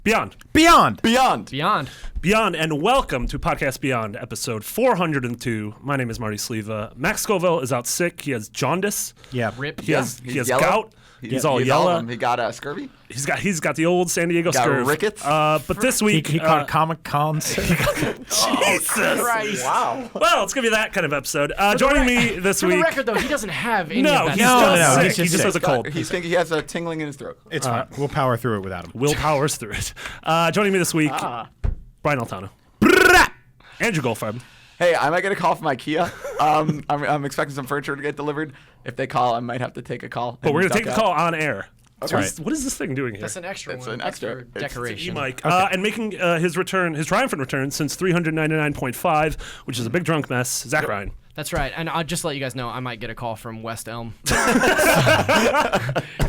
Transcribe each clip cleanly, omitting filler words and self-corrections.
Beyond, and welcome to Podcast Beyond, episode 402. My name is Marty Sleva. Max Scoville is out sick. He has jaundice. Yeah, rip. He has gout. He's all yellow. He got scurvy. He's got the old San Diego scurvy. Rickets. But this week he caught Comic Cons. Jesus Christ. Wow. Well, it's gonna be that kind of episode. Joining me this For week. the record, though, he doesn't have any No, of that. he's just sick. he's He just just has a cold. He's thinking he has a tingling in his throat. It's fine. We'll power through it without him. Will powers through it. Joining me this week, Brian Altano. Andrew Goldfarb. Hey, I might get a call from IKEA. I'm expecting some furniture to get delivered. If they call, I might have to take a call. But we're gonna take a call on air. Okay. What is this thing doing here? That's an extra It's one. an That's extra. for It's decoration. E-mic. And making his triumphant return since 399.5, which is a big drunk mess, Zach Ryan. That's right. And I'll just let you guys know, I might get a call from West Elm. If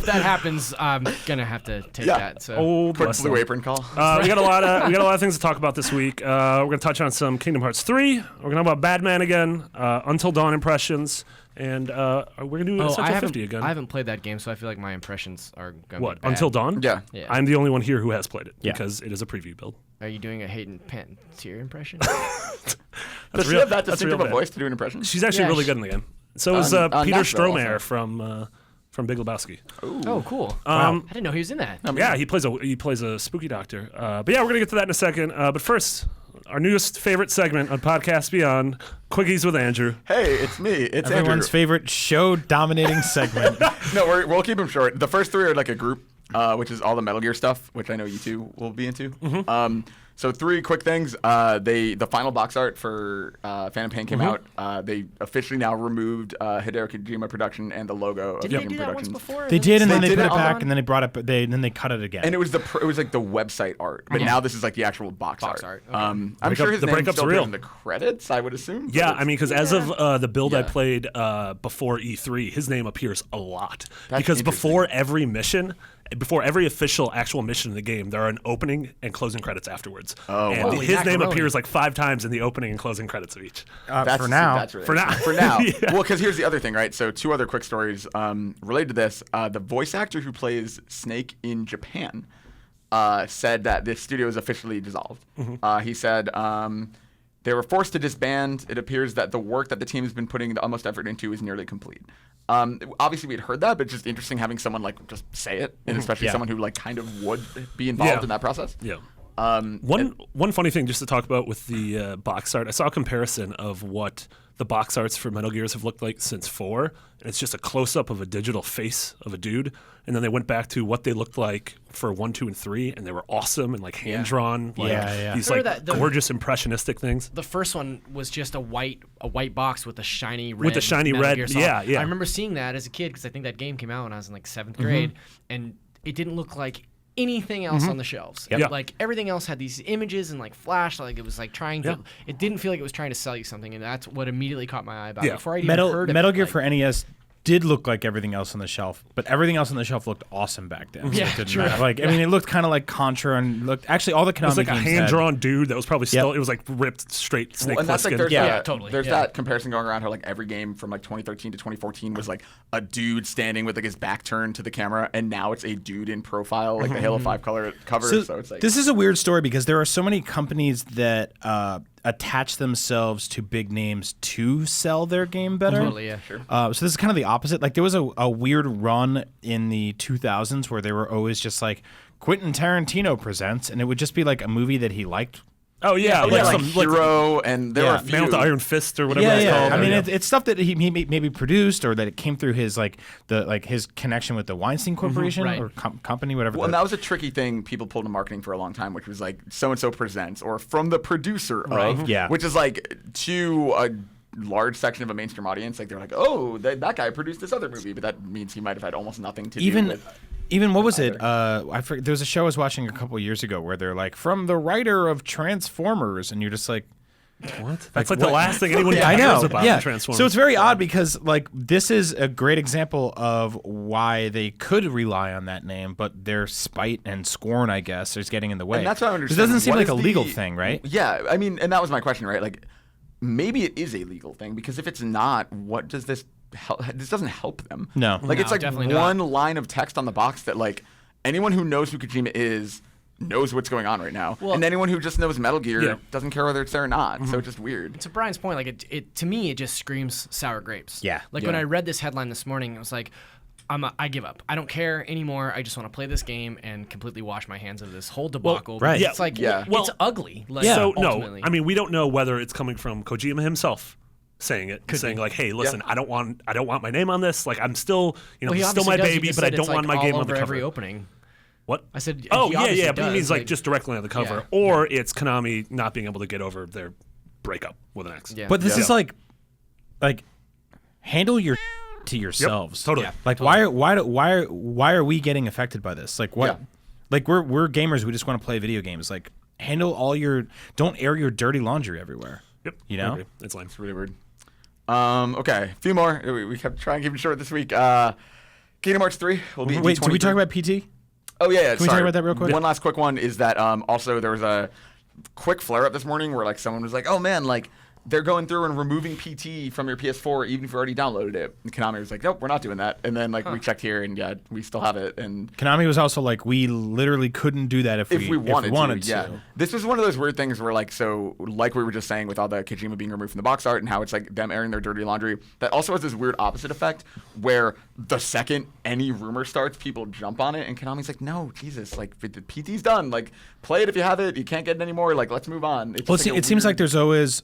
that happens, I'm gonna have to take that. So. Old Quick West Blue Elm. Apron call. We got a lot of things to talk about this week. We're gonna touch on some Kingdom Hearts 3. We're gonna talk about Batman again, Until Dawn impressions, and we're gonna do Essential 50 again. I haven't played that game, so I feel like my impressions are gonna be bad. Until Dawn? Yeah. I'm the only one here who has played it Yeah. because it is a preview build. Are you doing a Hayden Panettiere impression? Does she have that distinctive a voice to do an impression? She's actually Yeah, really good in the game. So is On Peter Nashville Stromae also. from Big Lebowski. Oh, cool. Wow. I didn't know he was in that. Yeah, he plays a spooky doctor. But yeah, we're gonna get to that in a second. But first, our newest favorite segment on Podcast Beyond, Quickies with Andrew. Hey, it's me. It's Everyone's Andrew. favorite show-dominating segment. No, we'll keep them short. The first three are like a group, which is all the Metal Gear stuff, which I know you two will be into. Mm-hmm. So three quick things. The final box art for Phantom Pain came out. They officially now removed Hideo Kojima production and the logo of Didn't they Kojima do that once Productions. before? They did, and then They they did put it it on- back, and then they brought it. Then they cut it again. And it was like the website art, but now this is like the actual box art. art, okay. I'm Breakup- sure his the name's breakup's still real. in the credits, I would assume. Yeah, I mean, because as of the build I Yeah. played before E3, his name appears a lot. That's Because before every mission, before every official actual mission in the game, there are an opening and closing credits afterwards. Oh, and wow. Holy his name macaroni. appears like 5 times in the opening and closing credits of each. for now. That's really For now. For now. Yeah. Well, because here's the other thing, right? So two other quick stories related to this. The voice actor who plays Snake in Japan said that this studio is officially dissolved. He said they were forced to disband. It appears that the work that the team has been putting the utmost effort into is nearly complete. Obviously, we had heard that, but it's just interesting having someone like just say it, and especially Yeah. someone who like kind of would be involved Yeah. in that process. Yeah. One funny thing just to talk about with the box art, I saw a comparison of what the box arts for Metal Gears have looked like since 4, and it's just a close-up of a digital face of a dude, and then they went back to what they looked like for 1, 2, and 3, and they were awesome and like hand-drawn, like Yeah. these Remember like that- gorgeous impressionistic things. The first one was just a white box with a shiny red. With the shiny Metal red- Gear Solid. yeah, yeah. I remember seeing that as a kid because I think that game came out when I was in like 7th Mm-hmm. grade, and it didn't look like anything else on the shelves. Yep. Yeah. Like everything else had these images and like flash, like it was like trying to. Yeah. It didn't feel like it was trying to sell you something, and that's what immediately caught my eye about Yeah. it. Before I even Metal heard of Metal it, Gear like, for NES did look like everything else on the shelf, but everything else on the shelf looked awesome back then. So Yeah, it didn't true. matter. Like I mean, it looked kind of like Contra and looked actually all the Konami It was like a games had- hand-drawn dude that was probably still, Yep. it was like ripped straight Snake And that's like Plissken. there's Yeah, that, totally, There's yeah. that comparison going around how like every game from like 2013 to 2014 was like a dude standing with like his back turned to the camera, and now it's a dude in profile like the Halo 5 color cover. So it's like this is a weird story because there are so many companies that attach themselves to big names to sell their game better. Totally, yeah, sure. So this is kind of the opposite. Like there was a weird run in the 2000s where they were always just like Quentin Tarantino presents, and it would just be like a movie that he liked. Oh yeah, like some Hero, and there were a few. Man with the Iron Fist or whatever Yeah, it's yeah. called. I mean, Yeah. it's stuff that he maybe produced, or that it came through his his connection with the Weinstein Corporation Right. or company, whatever. Well, and that was a tricky thing people pulled in marketing for a long time, which was like so and so presents or from the producer of, Yeah. which is like to a large section of a mainstream audience. Like they're like, oh, that guy produced this other movie, but that means he might have had almost nothing to do with. Even what was it? I forget, there was a show I was watching a couple years ago where they're like from the writer of Transformers, and you're just like, What? That's like the last thing anyone I cares know. about Yeah. in Transformers. So it's very odd because like this is a great example of why they could rely on that name, but their spite and scorn, I guess, is getting in the way. And that's what I understand. It doesn't seem What like is a legal the- thing, right? Yeah, I mean, and that was my question, right? Like, maybe it is a legal thing, because if it's not, what does this help? This doesn't help them. No. Like, No, it's like definitely one not. line of text on the box that, like, anyone who knows who Kojima is knows what's going on right now. Well- And anyone who just knows Metal Gear Yeah. doesn't care whether it's there or not. So it's just weird. To Brian's point, like it to me, it just screams sour grapes. Yeah. Like when I read this headline this morning, I was like, I give up. I don't care anymore. I just want to play this game and completely wash my hands of this whole debacle. right. Because It's like Yeah. it's ugly. Like, So ultimately. no, I mean we don't know whether it's coming from Kojima himself saying it, saying like, "Hey, listen, I don't want my name on this. Like, I'm still, Well, he it's still my obviously does. He baby, just but I said don't it's, want like, my game all on the over cover." every opening. What? I said. Oh he yeah, obviously but he does, means like just directly on the cover, Yeah. or it's Konami not being able to get over their breakup with an X. Yeah. But this is like handle your to yourselves. totally. Yeah. Like why are we getting affected by this? Like what? Yeah. Like we're gamers. We just want to play video games. Like handle don't air your dirty laundry everywhere. Yep. You know? I agree. It's lame. It's really weird. Okay, a few more. We kept trying to keep it short this week. Kingdom Hearts 3 will be. Wait, did we D23. talk about PT? Oh yeah. Can we talk about that real quick? One last quick one is that also there was a quick flare up this morning where like someone was like, "Oh man, like they're going through and removing PT from your PS4 even if you already downloaded it." And Konami was like, "Nope, we're not doing that." And then like we checked here and yeah, we still have it. And Konami was also like, we literally couldn't do that if we wanted to. yeah. This was one of those weird things where, like, so, like we were just saying with all the Kojima being removed from the box art and how it's like them airing their dirty laundry, that also has this weird opposite effect where the second any rumor starts, people jump on it, and Konami's like, no, Jesus, like, the PT's done. Like, play it if you have it. You can't get it anymore. Like, let's move on. It's Well, just, like, it seems like there's always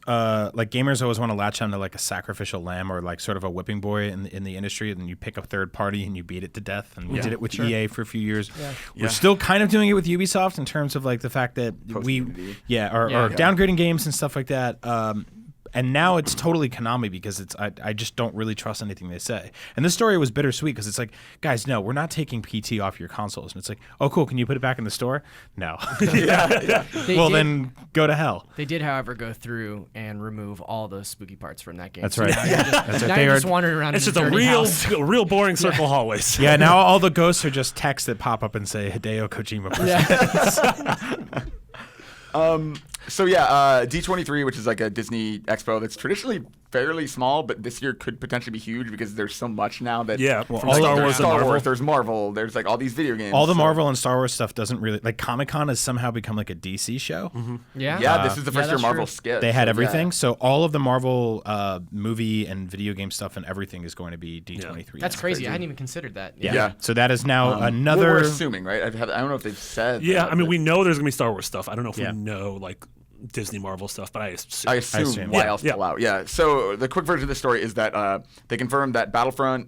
like gamers always want to latch onto like a sacrificial lamb or like sort of a whipping boy in the industry, and then you pick a third party and you beat it to death. And we did it with EA for a few years. We're still kind of doing it with Ubisoft in terms of like the fact that Post-Unity. or downgrading games and stuff like that. And now it's totally Konami because I just don't really trust anything they say. And this story was bittersweet because it's like, guys, no, we're not taking PT off your consoles. And it's like, oh, cool, can you put it back in the store? No. Then go to hell. They did, however, go through and remove all the spooky parts from that game. That's So right. now you're just, That's right. now They you're are- just wandering around. It's in just a a dirty real, house. real boring circle hallways. Yeah, now all the ghosts are just texts that pop up and say Hideo Kojima. So yeah, D23, which is like a Disney expo that's traditionally fairly small, but this year could potentially be huge because there's so much now that from all Star of Wars their and Star Marvel. Wars, there's Marvel, there's like all these video games. All the so- Marvel and Star Wars stuff doesn't really like Comic-Con has somehow become like a DC show. Yeah. Yeah, this is the first year that's Marvel true. skipped. They had so, everything, yeah. so all of the Marvel movie and video game stuff and everything is going to be D23. That's now. crazy. I hadn't even considered that. Yeah. So that is now Well, another. we're assuming, right? I don't know if they've said. Yeah, that, I mean, but we know there's gonna be Star Wars stuff. I don't know if Yeah. we know like Disney Marvel stuff, but I assume. I assume assume. why Yeah, else yeah. pull out? Yeah. So the quick version of the story is that they confirmed that Battlefront,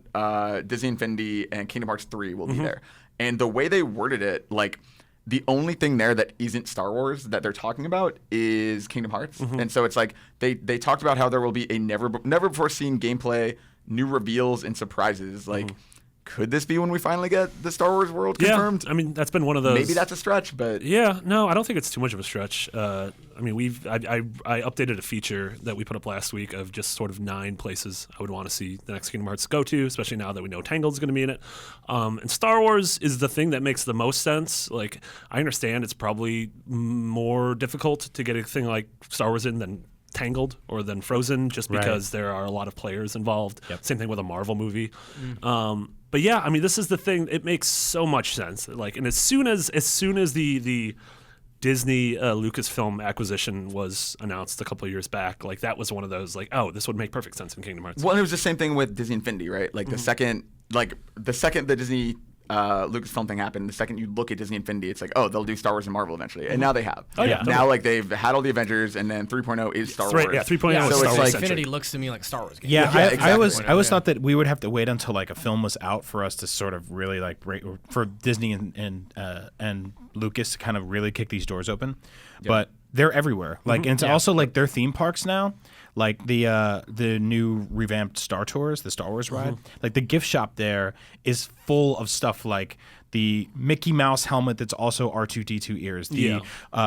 Disney Infinity, and Kingdom Hearts 3 will be there. And the way they worded it, like the only thing there that isn't Star Wars that they're talking about is Kingdom Hearts. And so it's like they talked about how there will be a never before seen gameplay, new reveals, and surprises. Like, could this be when we finally get the Star Wars world confirmed? I mean, that's been one of those. Maybe that's a stretch, but Yeah, no, I don't think it's too much of a stretch. I mean, I updated a feature that we put up last week of just sort of 9 places I would want to see the next Kingdom Hearts go to, especially now that we know Tangled's going to be in it. And Star Wars is the thing that makes the most sense. Like, I understand it's probably more difficult to get a thing like Star Wars in than Tangled or than Frozen, just because there are a lot of players involved. Same thing with a Marvel movie. But yeah, I mean, this is the thing. It makes so much sense. Like, and as soon as the Disney Lucasfilm acquisition was announced a couple of years back, like that was one of those like, oh, this would make perfect sense in Kingdom Hearts. well, it was the same thing with Disney Infinity, right? Like the second the Disney Lucasfilm thing happened, the second you look at Disney Infinity, it's like, oh, they'll do Star Wars and Marvel eventually, and now they have. Oh, yeah. Now like they've had all the Avengers, and then 3.0 is Star Wars. Yeah, 3.0 Yeah, is so Star it's Wars like centric. Infinity looks to me like a Star Wars game. Yeah, exactly. I always thought that we would have to wait until like a film was out for us to sort of really like for Disney and Lucas to kind of really kick these doors open. But they're everywhere. Like, and it's also like their theme parks now. Like the new revamped Star Tours, the Star Wars ride. Like the gift shop there is full of stuff like the Mickey Mouse helmet that's also R2-D2 ears.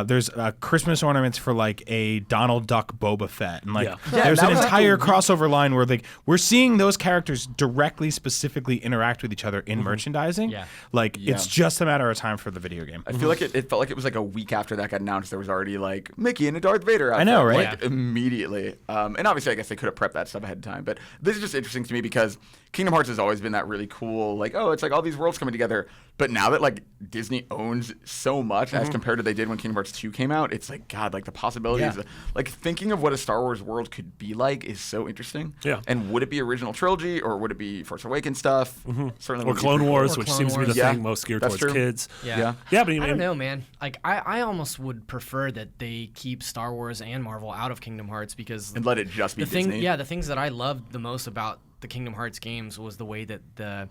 There's Christmas ornaments for like a Donald Duck Boba Fett, and like there's that an was entire like crossover line where like we're seeing those characters directly, specifically interact with each other in merchandising. Yeah. Like it's just a matter of time for the video game. I feel like it felt like it was like a week after that got announced. There was already like Mickey and a Darth Vader outfit. I know, right? Like immediately. And obviously, I guess they could have prepped that stuff ahead of time. But this is just interesting to me because Kingdom Hearts has always been that really cool, like, oh, it's like all these worlds coming together. But now that like Disney owns so much as compared to they did when Kingdom Hearts 2 came out, it's like God, like the possibilities. Like thinking of what a Star Wars world could be like is so interesting. Yeah. And would it be original trilogy or would it be Force Awakens stuff? Certainly. Or would be Clone pretty Wars, Or which Clone seems to be the Wars. thing most geared That's towards true. kids. Yeah. Yeah, but I don't know, man. Like I almost would prefer that they keep Star Wars and Marvel out of Kingdom Hearts because And let it just be the thing, Disney. yeah, the things that I loved the most about the Kingdom Hearts games was the way that the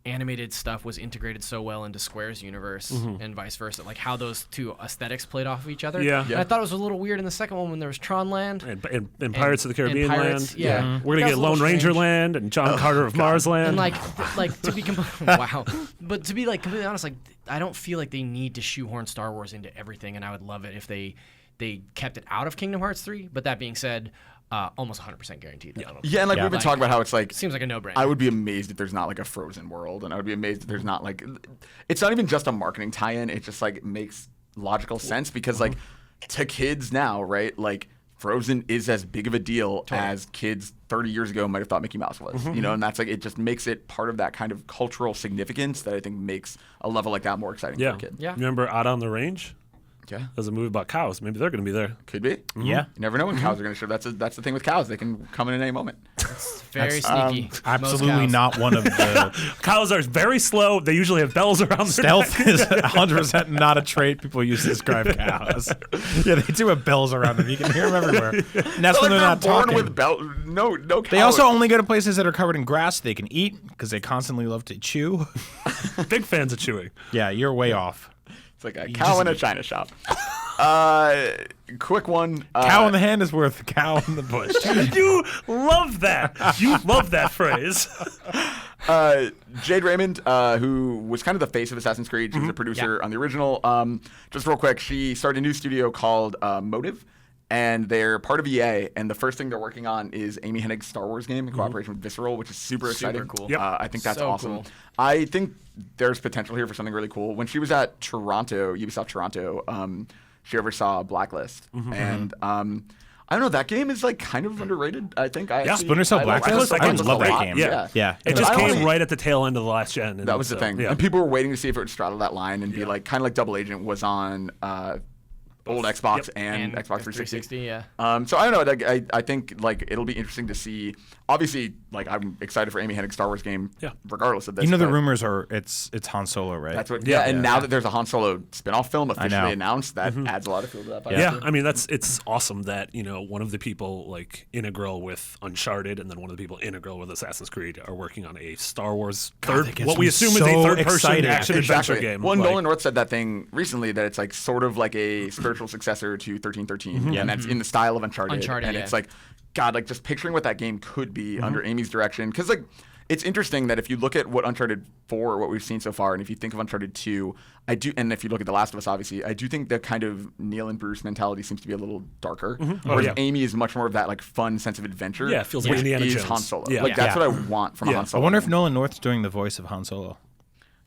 animated stuff was integrated so well into Square's universe and vice versa. Like how those two aesthetics played off of each other. Yeah. And Yeah. I thought it was a little weird in the second one when there was Tron Land. And Pirates of the Caribbean Pirates, Land. yeah. We're going That to get was a Lone little Ranger strange. Land and John Carter of Mars Land. And like to be wow, but to be like completely honest, like I don't feel like they need to shoehorn Star Wars into everything, and I would love it if they kept it out of Kingdom Hearts 3. But that being said, almost 100% guaranteed. That it'll- Yeah, and like we've been Like, talking about how it's like seems like a no-brainer. I would be amazed if there's not like a Frozen world, and I would be amazed if there's not like it's not even just a marketing tie-in. It just like makes logical sense because like to kids now, right? Like Frozen is as big of a deal as kids 30 years ago might have thought Mickey Mouse was, you know, and that's like it just makes it part of that kind of cultural significance that I think makes a level like that more exciting for a kid. Yeah. Remember Out on the Range? Yeah, There's a movie about cows. Maybe they're going to be there. could be. Yeah. You never know when cows are going to show. That's the thing with cows; they can come in at any moment. It's very sneaky. Most Absolutely cows. not one of the Cows are very slow. They usually have bells around their stealth neck. is 100% not a trait people use to describe cows. Yeah, they do have bells around them. You can hear them everywhere. And that's when they're not born talking. with no cow. They also only go to places that are covered in grass they can eat because they constantly love to chew. Big fans of chewing. Yeah, you're way off. It's like a cow in a china shop. Quick one. Cow in the hand is worth a cow in the bush. You love that. You love that phrase. Jade Raymond, who was kind of the face of Assassin's Creed. She was a producer on the original. Just real quick, she started a new studio called Motive, and they're part of EA. And the first thing they're working on is Amy Hennig's Star Wars game in cooperation with Visceral, which is super exciting. cool. Yep. I think that's So awesome. cool. I think there's potential here for something really cool. When she was at Toronto, Ubisoft Toronto, she oversaw Blacklist, and I don't know. That game is like kind of underrated. I think. Splinter Cell Blacklist? I love that a lot. game. Yeah. It And just I came only- right at the tail end of the last gen. And That was the thing. Yeah. And people were waiting to see if it would straddle that line and be like, kind of like Double Agent was on old Xbox and Xbox 360. Yeah. So I don't know. Like, I think like it'll be interesting to see. Obviously, like I'm excited for Amy Hennig's Star Wars game. Yeah. Regardless of this. You know the but rumors are it's Han Solo, right? That's what. Yeah. Yeah. And now that there's a Han Solo spin-off film know. officially announced, that adds a lot of fuel to that. fight, Yeah, too. I mean it's awesome that one of the people like integral with Uncharted and then one of the people integral with Assassin's Creed are working on a Star Wars that gets what we me assume is so a third-person excited. action adventure game. Well, Like, Nolan North said that thing recently that it's like sort of like a spiritual successor to 1313, and that's in the style of Uncharted. And yeah. it's like, God, like just picturing what that game could be under Amy's direction, because like it's interesting that if you look at what Uncharted 4, what we've seen so far, and if you think of Uncharted 2, I do, and if you look at The Last of Us, obviously, I do think the kind of Neil and Bruce mentality seems to be a little darker. Whereas yeah. Amy is much more of that like fun sense of adventure. Yeah, it feels like which Indiana is Jones. Han Solo. Yeah. Like that's Yeah. what I want from a Yeah. Han I Solo. wonder if game. Nolan North's doing the voice of Han Solo.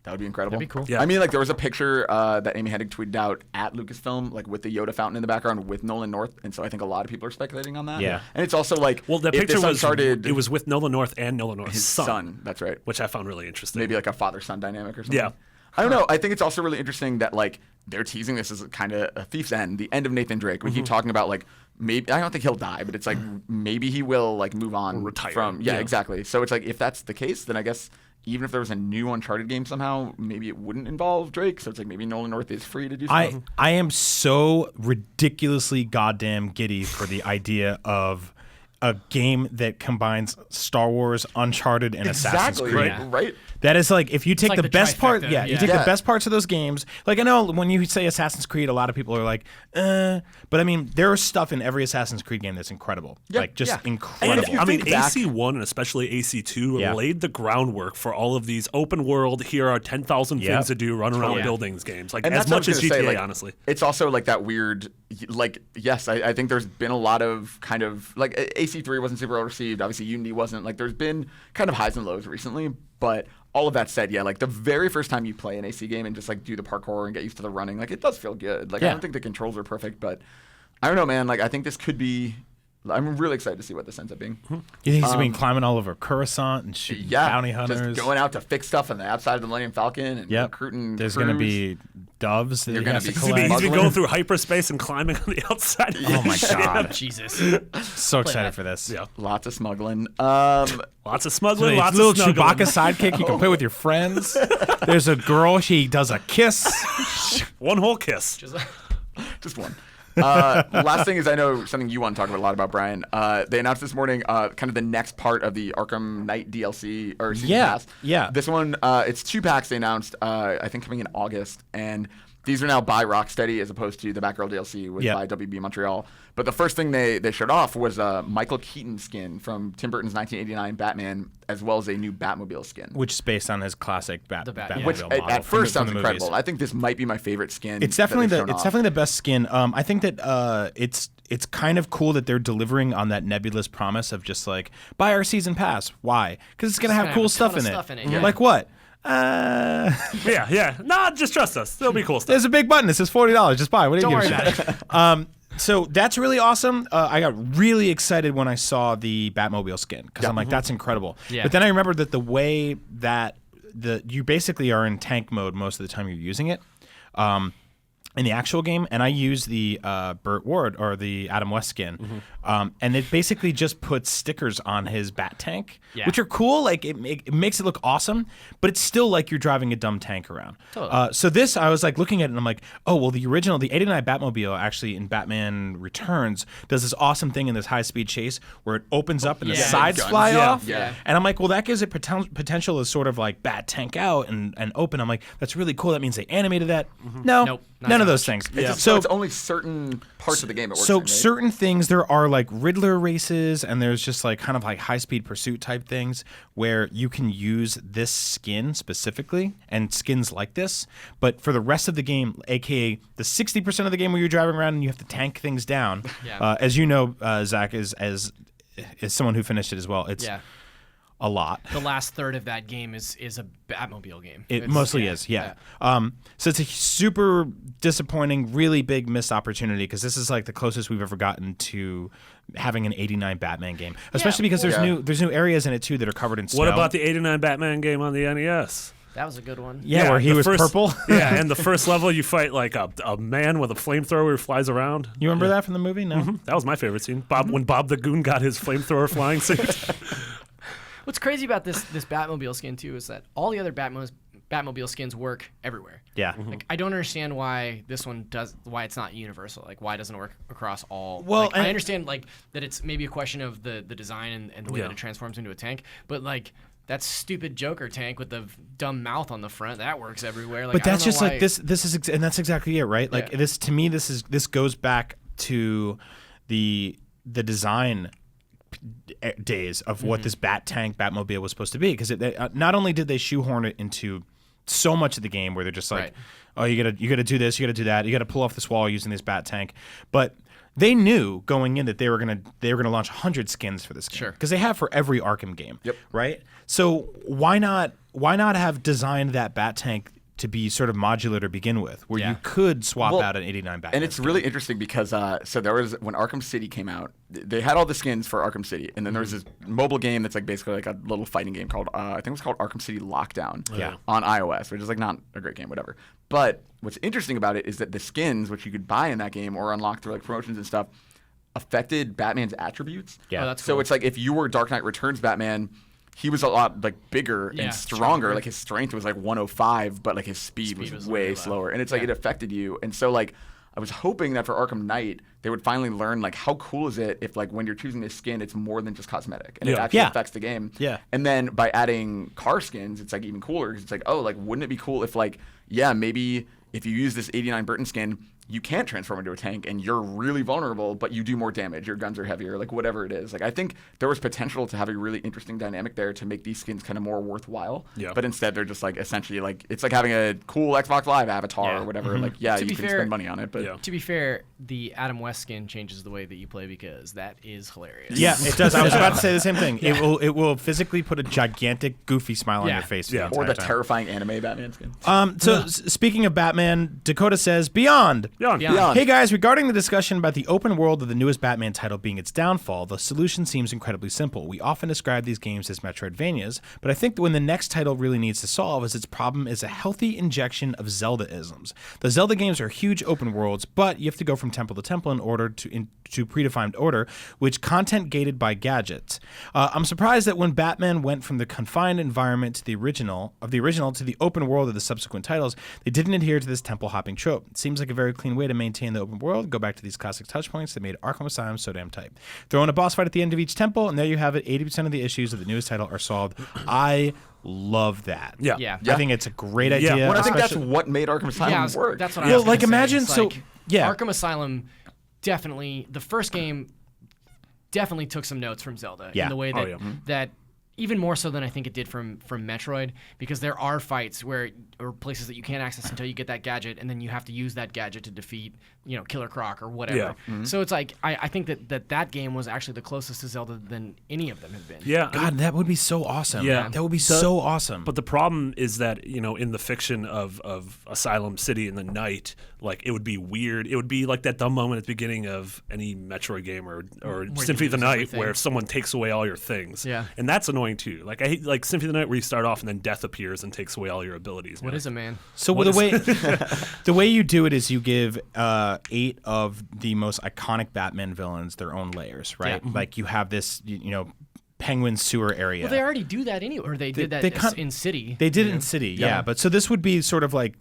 That would be incredible. That'd be cool. Yeah. I mean, like there was a picture that Amy Hennig tweeted out at Lucasfilm, like with the Yoda fountain in the background with Nolan North, and so I think a lot of people are speculating on that. Yeah. And it's also like, Well, the if picture this was Uncharted, it was with Nolan North and Nolan North's his son. That's right. which I found really interesting. Maybe like a father-son dynamic or something. Yeah. I don't know. I think it's also really interesting that like they're teasing this as kind of a thief's end, the end of Nathan Drake. We keep talking about like maybe I don't think he'll die, but it's like maybe he will like move on Or retire. from Yeah. exactly. So it's like if that's the case, then I guess even if there was a new Uncharted game somehow, maybe it wouldn't involve Drake. So it's like maybe Nolan North is free to do something. I am so ridiculously goddamn giddy for the idea of a game that combines Star Wars, Uncharted, and Assassin's Exactly, Creed. Yeah. right? That is like if you take like the the best part, trifecta, you yeah. take Yeah. the best parts of those games. Like I know when you say Assassin's Creed, a lot of people are like, but I mean there is stuff in every Assassin's Creed game that's incredible, Yeah, like just yeah. incredible. if you I mean, think back- AC1 and especially AC2 Yeah. laid the groundwork for all of these open world, here are 10,000 Yep. things to do, run around Yeah. buildings games. Like And as that's what I much was as gonna GTA, say, like, honestly. It's also like that weird, like, yes, I think there's been a lot of kind of, like, AC3 wasn't super well received. Obviously, Unity wasn't. Like, there's been kind of highs and lows recently. But all of that said, yeah, like, the very first time you play an AC game and just, like, do the parkour and get used to the running, like, it does feel good. Like, I Yeah. don't think the controls are perfect, but I don't know, man. Like, I think this could be I'm really excited to see what this ends up being. You think he's been climbing all over Coruscant and shooting bounty hunters? Just going out to fix stuff on the outside of the Millennium Falcon and recruiting There's going to be doves that You're he gonna has to be collect. He's been going through hyperspace and climbing on the outside. Oh my god! Jesus. So excited for this. Yeah. lots of smuggling. Lots of smuggling, lots little of snuggling. Chewbacca sidekick you can play with your friends. There's a girl. She does a kiss. One whole kiss. Just one. Last thing is, I know something you want to talk about a lot about, Brian. They announced this morning kind of the next part of the Arkham Knight DLC or season pass. Yeah. This one, it's 2 packs they announced, I think coming in August, and these are now by Rocksteady as opposed to the Batgirl DLC was by WB Montreal. But the first thing they showed off was a Michael Keaton skin from Tim Burton's 1989 Batman, as well as a new Batmobile skin. Which is based on his classic Batmobile Which model. at first sounds from the incredible. movies. I think this might be my favorite skin. It's definitely the best skin. I think that it's kind of cool that they're delivering on that nebulous promise of just like buy our season pass. Why? Because it's gonna have cool stuff in it. Yeah. Like what? Yeah. Nah, just trust us. There'll be cool stuff. There's a big button. It says $40. Just buy. What do you Don't give worry a shit? So that's really awesome. I got really excited when I saw the Batmobile skin because I'm like, that's incredible. Yeah. But then I remembered that the way that you basically are in tank mode most of the time you're using it. In the actual game, and I use the Burt Ward or the Adam West skin, and it basically just puts stickers on his bat tank, which are cool. Like it makes it look awesome, but it's still like you're driving a dumb tank around. Totally. So this, I was like looking at it, and I'm like, oh well, the original, the '89 Batmobile, actually in Batman Returns, does this awesome thing in this high-speed chase where it opens up and the sides guns. fly off. Yeah. And I'm like, well, that gives it potential as sort of like bat tank out and open. I'm like, that's really cool. That means they animated that. No, Nope, not none so of those much. things. So it's only certain parts of the game it works in, right? Certain things, there are like Riddler races, and there's just like kind of like high-speed pursuit type things where you can use this skin specifically and skins like this. But for the rest of the game, aka the 60% of the game where you're driving around and you have to tank things down, as you know, Zach, as someone who finished it as well, it's a lot. The last third of that game is a Batmobile game. It mostly is, yeah. So it's a super disappointing, really big missed opportunity because this is like the closest we've ever gotten to having an '89 Batman game, especially because there's new areas in it too that are covered in snow. What about the '89 Batman game on the NES? That was a good one. Yeah, where he was purple. Yeah, and the first level you fight like a man with a flamethrower who flies around. You remember that from the movie? No. That was my favorite scene. When Bob the Goon got his flamethrower flying suit. What's crazy about this Batmobile skin too is that all the other Batmobile skins work everywhere. Yeah. Like I don't understand why this one does. Why it's not universal. Like why it doesn't work across all. Well, like, I understand like that it's maybe a question of the design and the way that it transforms into a tank, but like. That stupid Joker tank with the dumb mouth on the front that works everywhere. Like, but that's just like this is and that's exactly it, right? Like this to me, this goes back to the design days of what this Batmobile was supposed to be, because not only did they shoehorn it into so much of the game where they're just like, oh, you gotta do this, you gotta do that, you gotta pull off this wall using this bat tank, but they knew going in that they were gonna launch 100 skins for this game, because they have for every Arkham game, right? So why not have designed that bat tank to be sort of modular to begin with, where you could swap out an '89 Batman. And it's really interesting because so there was, when Arkham City came out, they had all the skins for Arkham City, and then there was this mobile game that's like basically like a little fighting game called I think it was called Arkham City Lockdown on iOS, which is like not a great game, whatever. But what's interesting about it is that the skins, which you could buy in that game or unlock through like promotions and stuff, affected Batman's attributes. Yeah, that's so cool. it's like if you were Dark Knight Returns Batman, he was a lot like bigger and stronger. Like his strength was like 105, but like his speed was way slower. And it's like it affected you. And so like I was hoping that for Arkham Knight they would finally learn like how cool is it if like when you're choosing this skin it's more than just cosmetic and it actually affects the game. Yeah. And then by adding car skins it's like even cooler because it's like, oh, like wouldn't it be cool if like maybe if you use this '89 Burton skin you can't transform into a tank and you're really vulnerable, but you do more damage. Your guns are heavier, like whatever it is. Like I think there was potential to have a really interesting dynamic there to make these skins kind of more worthwhile. Yeah. But instead they're just like essentially like it's like having a cool Xbox Live avatar or whatever. Like you can spend money on it. But to be fair, the Adam West skin changes the way that you play because that is hilarious. Yeah, it does. I was about to say the same thing. It will physically put a gigantic goofy smile on your face. Or the terrifying anime Batman skin. Speaking of Batman, Dakota says, Beyond! Beyond. Beyond. Hey guys, regarding the discussion about the open world of the newest Batman title being its downfall, the solution seems incredibly simple. We often describe these games as Metroidvanias, but I think that when the next title really needs to solve is its problem is a healthy injection of Zelda-isms. The Zelda games are huge open worlds, but you have to go from temple to temple in order to predefined order, which content gated by gadgets. I'm surprised that when Batman went from the confined environment to the original to the open world of the subsequent titles, they didn't adhere to this temple hopping trope. It seems like a very clean way to maintain the open world. Go back to these classic touchpoints that made Arkham Asylum so damn tight. Throw in a boss fight at the end of each temple, and there you have it. 80% of the issues of the newest title are solved. I love that. Yeah. I think it's a great idea. Well, I think that's especially- what made Arkham Asylum work. That's what I Well, was gonna like, say. imagine- It's so- like, yeah. Arkham Asylum definitely, the first game definitely took some notes from Zelda Yeah. in the way that Mm-hmm. that even more so than I think it did from Metroid, because there are fights or places that you can't access until you get that gadget, and then you have to use that gadget to defeat, Killer Croc or whatever. Yeah. Mm-hmm. So it's like I think that game was actually the closest to Zelda than any of them have been. Yeah. God, that would be so awesome. Yeah. That would be so awesome. But the problem is that, in the fiction of Asylum City in the night, like, it would be weird. It would be like that dumb moment at the beginning of any Metroid game or you Symphony of the lose Night everything. where someone takes away all your things. Yeah. And that's annoying too. Like, I hate like Symphony of the Night where you start off and then death appears and takes away all your abilities. What is it, man? So the way you do it is you give 8 of the most iconic Batman villains their own layers, right? Yeah. Like you have this, Penguin sewer area. Well, they already do that anyway, or they did that in City. They did it in City, yeah. But so this would be sort of like,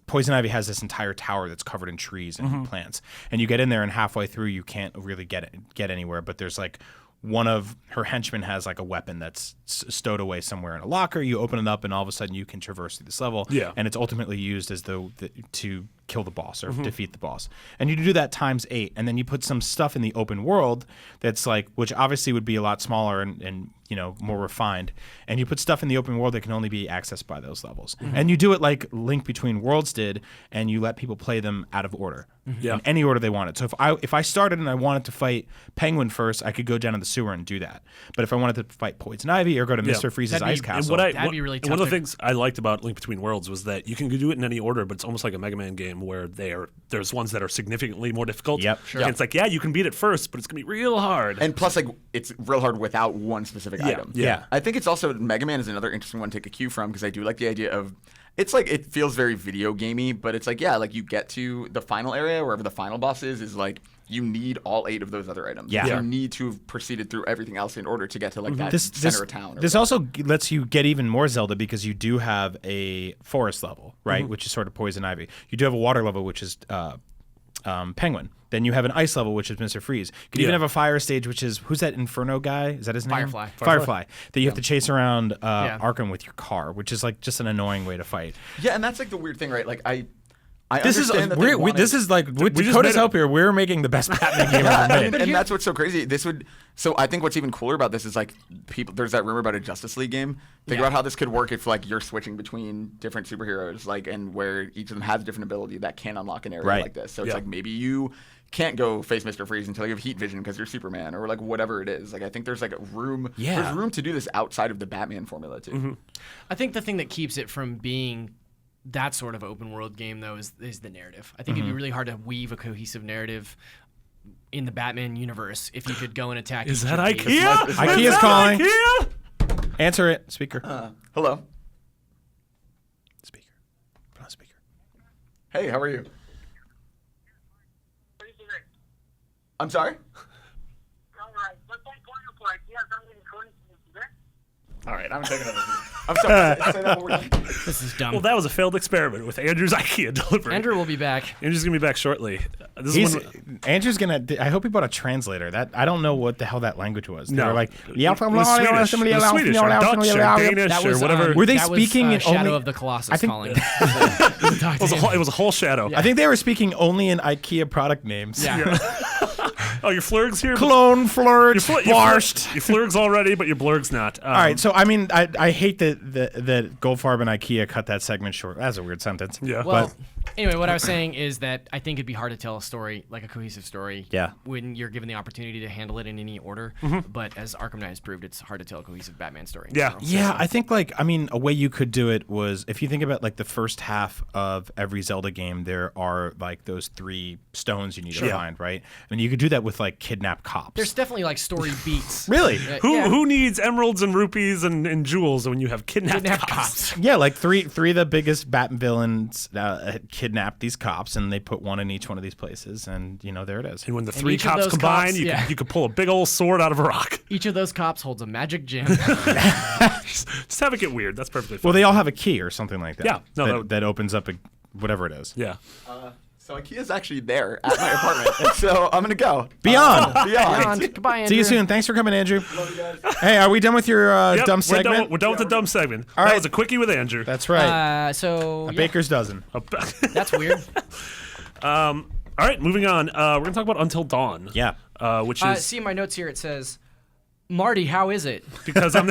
Poison Ivy has this entire tower that's covered in trees and plants, and you get in there, and halfway through you can't really get anywhere. But there's like one of her henchmen has like a weapon that's stowed away somewhere in a locker. You open it up, and all of a sudden you can traverse through this level. Yeah. And it's ultimately used as to kill the boss or defeat the boss. And you do that times 8, and then you put some stuff in the open world that's like, which obviously would be a lot smaller and more refined. And you put stuff in the open world that can only be accessed by those levels. And you do it like Link Between Worlds did, and you let people play them out of order. Yeah. In any order they wanted. So if I started and I wanted to fight Penguin first, I could go down to the sewer and do that. But if I wanted to fight Poison Ivy or go to Mr. Freeze's That'd be- Ice and Castle, that'd be really and one tough of the to- things I liked about Link Between Worlds was that you can do it in any order, but it's almost like a Mega Man game where there's ones that are significantly more difficult. Yep. Sure. And it's like, yeah, you can beat it first, but it's gonna be real hard. And plus, like, it's real hard without one specific item. Yeah. I think it's also Mega Man is another interesting one to take a cue from, because I do like the idea of it's like it feels very video gamey, but it's like, yeah, like you get to the final area wherever the final boss is like you need all 8 of those other items. Yeah. You need to have proceeded through everything else in order to get to like that this center of town. This also lets you get even more Zelda because you do have a forest level, right, which is sort of Poison Ivy. You do have a water level, which is Penguin. Then you have an ice level, which is Mr. Freeze. You could even have a fire stage, which is, who's that Inferno guy? Is that his name? Firefly. Firefly. That you have to chase around Arkham with your car, which is like just an annoying way to fight. Yeah, and that's like the weird thing, right? Like I This is understand that they wanted- this is like with just Dakota's made help here. We're making the best Batman game ever made. and that's what's so crazy. So I think what's even cooler about this is like there's that rumor about a Justice League game. Think about how this could work if like you're switching between different superheroes, like, and where each of them has a different ability that can unlock an area Right. like this. So it's like maybe you can't go face Mr. Freeze until you have heat vision because you're Superman, or like whatever it is. Like I think there's like there's room to do this outside of the Batman formula too. I think the thing that keeps it from being that sort of open world game, though, is the narrative. I think it'd be really hard to weave a cohesive narrative in the Batman universe if you could go and attack. Is each that of these. IKEA? IKEA's calling. Answer it, speaker. Hello. Speaker. Put on speaker. Hey, how are you? I'm sorry? All right, I'm taking it. I'm sorry. Say that one more time. This is dumb. Well, that was a failed experiment with Andrew's IKEA delivery. Andrew will be back. Andrew's gonna be back shortly. This is when, Andrew's gonna. I hope he bought a translator. That I don't know what the hell that language was. They No. were like, it was Swedish. It was Swedish or Dutch or Danish That or was whatever. Were they that was, speaking in Shadow only- of the Colossus I think- calling? It was a whole shadow. I think they were speaking only in IKEA product names. Yeah. Oh, your Flurg's here. Clone Flurge, Borscht. Your Flurg's already, but your Blurg's not. All right, so I mean, I hate that Goldfarb and IKEA cut that segment short. That's a weird sentence. Yeah. Well, Anyway, what I was saying is that I think it'd be hard to tell a story, like a cohesive story, Yeah. when you're given the opportunity to handle it in any order. But as Arkham Knight has proved, it's hard to tell a cohesive Batman story. in Yeah. general. Yeah, I think a way you could do it was if you think about like the first half of every Zelda game, there are like those 3 stones you need to find, right? I mean, you could do that with like kidnapped cops. There's definitely like story beats. Really? Who needs emeralds and rupees and jewels when you have kidnapped Kidnapped cops? cops. Yeah, like three of the biggest Bat villains kidnapped these cops, and they put one in each one of these places, and there it is. And when the 3 each of cops those combine, cops- you could pull a big old sword out of a rock. Each of those cops holds a magic gem. Just have it get weird. That's perfectly fine. Well, they all have a key or something like that. Yeah, no, that opens up whatever it is. Yeah. So IKEA's actually there at my apartment, and so I'm gonna go. Beyond. Beyond. Goodbye, Andrew. See you soon. Thanks for coming, Andrew. Hey, are we done with your Yep, dumb we're segment? We're done with the dumb segment. All That right. was a quickie with Andrew. That's right. So a yeah, baker's dozen. that's weird. All right, moving on. We're gonna talk about Until Dawn. Yeah. Which is See in my notes here, it says, Marty, how is it? because I'm.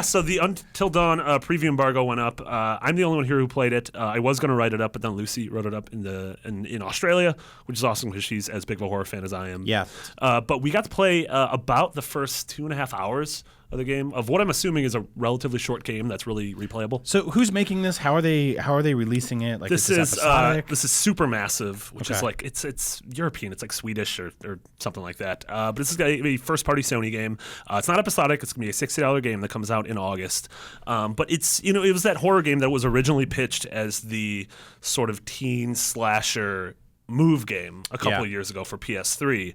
So the Until Dawn preview embargo went up. I'm the only one here who played it. I was going to write it up, but then Lucy wrote it up in Australia, which is awesome because she's as big of a horror fan as I am. Yeah. But we got to play about the first 2.5 hours of the game, of what I'm assuming is a relatively short game that's really replayable. So who's making this? How are they releasing it? Like This is episodic? this is Supermassive, which is Okay. like it's European. It's like Swedish or something like that. But this is a first party Sony game. It's not episodic. It's gonna be a $60 game that comes out in August. But it's it was that horror game that was originally pitched as the sort of teen slasher Move game a couple of years ago for PS3,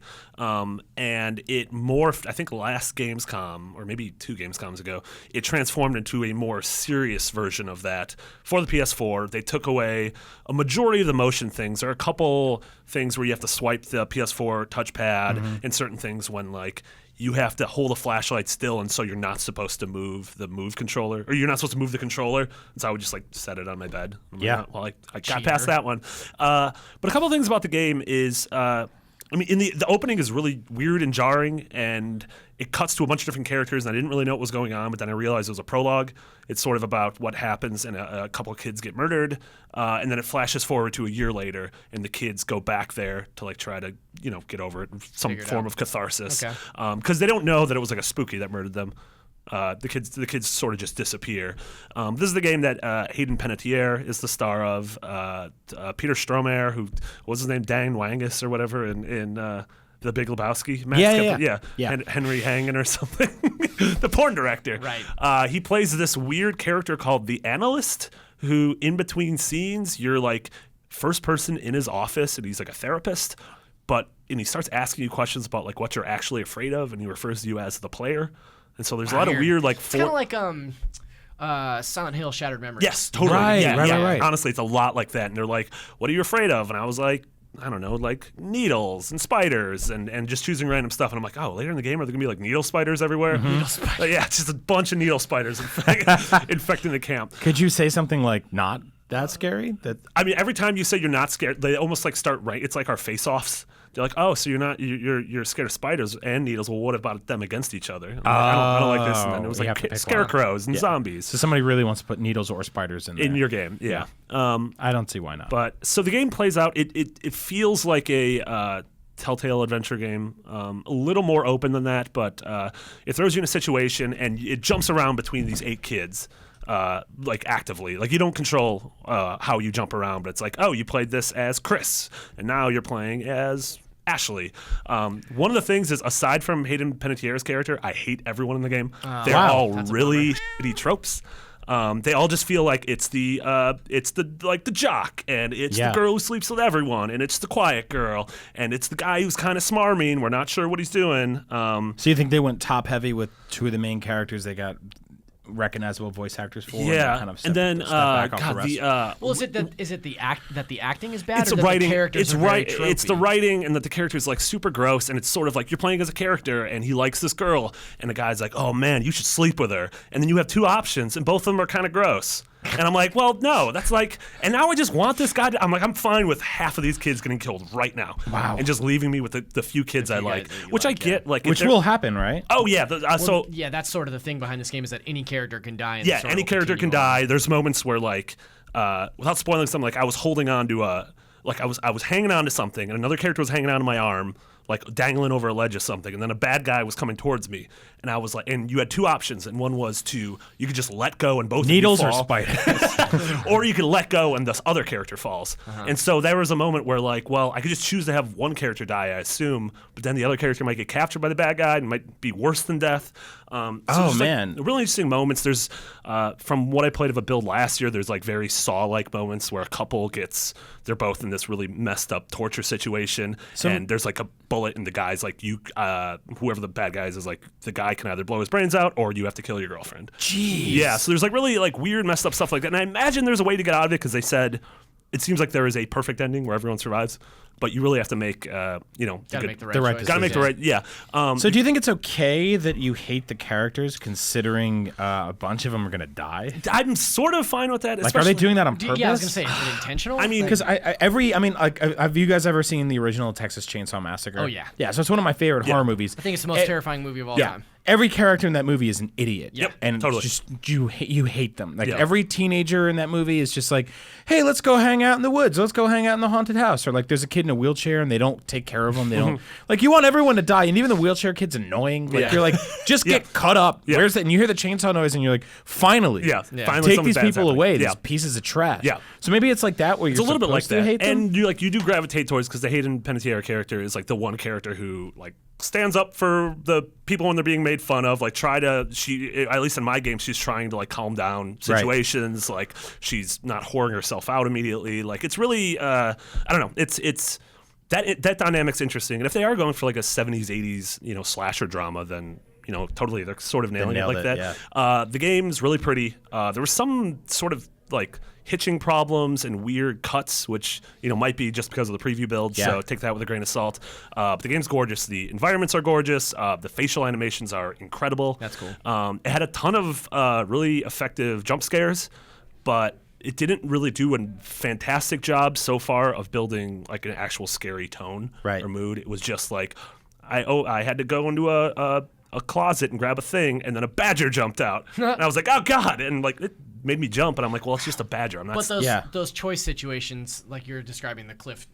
and it morphed. I think last Gamescom, or maybe 2 Gamescoms ago, it transformed into a more serious version of that for the PS4. They took away a majority of the motion things. There are a couple things where you have to swipe the PS4 touchpad, and certain things when like you have to hold a flashlight still, and so you're not supposed to move the Move controller, or you're not supposed to move the controller. And so I would just like set it on my bed. I'm like, well, I got past that one. But a couple of things about the game is, in the opening is really weird and jarring, and it cuts to a bunch of different characters, and I didn't really know what was going on, but then I realized it was a prologue. It's sort of about what happens, and a couple of kids get murdered, and then it flashes forward to a year later, and the kids go back there to like try to get over it, some Figure it form out. of catharsis, Okay. because they don't know that it was like a spooky that murdered them. The kids sort of just disappear. This is the game that Hayden Panettiere is the star of. Peter Stormare, who what was his name, Dan Wangus or whatever in The Big Lebowski. Yeah. Henry Hangen or something. The porn director. Right. He plays this weird character called the Analyst, who in between scenes you're like first person in his office, and he's like a therapist, and he starts asking you questions about like what you're actually afraid of, and he refers to you as the player. And so there's a lot of weird like It's kind of like Silent Hill Shattered Memories. Yes, totally. Right, Yeah. right. Honestly, it's a lot like that. And they're like, what are you afraid of? And I was like, I don't know, like needles and spiders and just choosing random stuff. And I'm like, oh, later in the game, are there going to be like needle spiders everywhere? Needle spiders. Yeah, it's just a bunch of needle spiders infecting the camp. Could you say something like not that scary? Every time you say you're not scared, they almost like start right. It's like our face-offs. They're like, oh, so you're scared of spiders and needles. Well, what about them against each other? I'm like, I don't like this. And then it was you have like to pick scarecrows and zombies So somebody really wants to put needles or spiders in there. in your game. Yeah. I don't see why not. But so the game plays out. It feels like a Telltale adventure game, a little more open than that, but it throws you in a situation and it jumps around between these 8 kids. Like actively, like you don't control how you jump around, but it's like, oh, you played this as Chris, and now you're playing as Ashley. One of the things is, aside from Hayden Panettiere's character, I hate everyone in the game. They're all That's a really shitty tropes. They all just feel like it's the jock, and it's the girl who sleeps with everyone, and it's the quiet girl, and it's the guy who's kind of smarmy and we're not sure what he's doing. So you think they went top heavy with 2 of the main characters? They got recognizable voice actors for. Yeah, and then step back off God, the rest. Well, is it the acting is bad? It's or the that writing. The characters It's are very right. It's the tropey? writing, and that the character is like super gross, and it's sort of like you're playing as a character, and he likes this girl, and the guy's like, "Oh man, you should sleep with her," and then you have 2 options, and both of them are kind of gross. And I'm like, well, no, that's like, and now I just want this guy I'm like, I'm fine with half of these kids getting killed right now. Wow. And just leaving me with the few kids I like, guys that you which like, I get. Like, Which will happen, right? Oh, yeah. So, Yeah, that's sort of the thing behind this game is that any character can die. And yeah, the story any will character can continue on. die. There's moments where, like, without spoiling something, like I was holding on to I was hanging on to something, and another character was hanging on to my arm, like dangling over a ledge or something, and then a bad guy was coming towards me, and I was like, and you had two options, and one was you could just let go and both Needles of you or fall, spiders? or you could let go and this other character falls. And so there was a moment where like, well, I could just choose to have one character die, I assume, but then the other character might get captured by the bad guy and might be worse than death. Man. Like, really interesting moments. There's from what I played of a build last year, there's like very Saw-like moments where a couple they're both in this really messed up torture situation, and there's like a bullet in the guy's like whoever the bad guy is like the guy can either blow his brains out or you have to kill your girlfriend. Jeez. Yeah, so there's like really like weird messed up stuff like that, and I imagine there's a way to get out of it because they said it seems like there is a perfect ending where everyone survives, but you really have to make Gotta make the right right choices. gotta make the right So do you think it's okay that you hate the characters, considering a bunch of them are gonna die? I'm sort of fine with that. Like, are they doing that on purpose? Yeah, I was gonna say, is it intentional? I mean, Because have you guys ever seen the original Texas Chainsaw Massacre? Oh, yeah. Yeah, so it's one of my favorite horror movies. I think it's the most terrifying movie of all time. Every character in that movie is an idiot. Yep. And Totally. just you hate them. Like Yeah. every teenager in that movie is just like, hey, let's go hang out in the woods. Let's go hang out in the haunted house. Or like there's a kid in a wheelchair and they don't take care of him. They don't like you want everyone to die, and even the wheelchair kid's annoying. Like Yeah. you're like, just get cut up. Yeah. Where's that? And you hear the chainsaw noise and you're like, finally. finally Take something these bad's people happening. away. Yeah. These pieces of trash. Yeah. So maybe it's like that where you're It's a little bit like supposed to that, hate them. and you do gravitate towards, because the Hayden Panettiere character is like the one character who like stands up for the people when they're being made fun of. Like at least in my game, she's trying to like calm down situations. Like she's not whoring herself out immediately. Like it's really I don't know. It's that dynamic's interesting, and if they are going for like a 70s 80s slasher drama, then totally they're sort of nailing it nailed like it, that. yeah. The game's really pretty. There was some sort of like hitching problems and weird cuts, which might be just because of the preview build. Yeah. So take that with a grain of salt. But the game's gorgeous. The environments are gorgeous. The facial animations are incredible. That's cool. It had a ton of really effective jump scares, but it didn't really do a fantastic job so far of building like an actual scary tone or mood. It was just like I had to go into a closet and grab a thing, and then a badger jumped out, and I was like, oh god, and like it made me jump, and I'm like, well, it's just a badger. I'm not. But those choice situations, like you're describing the cliff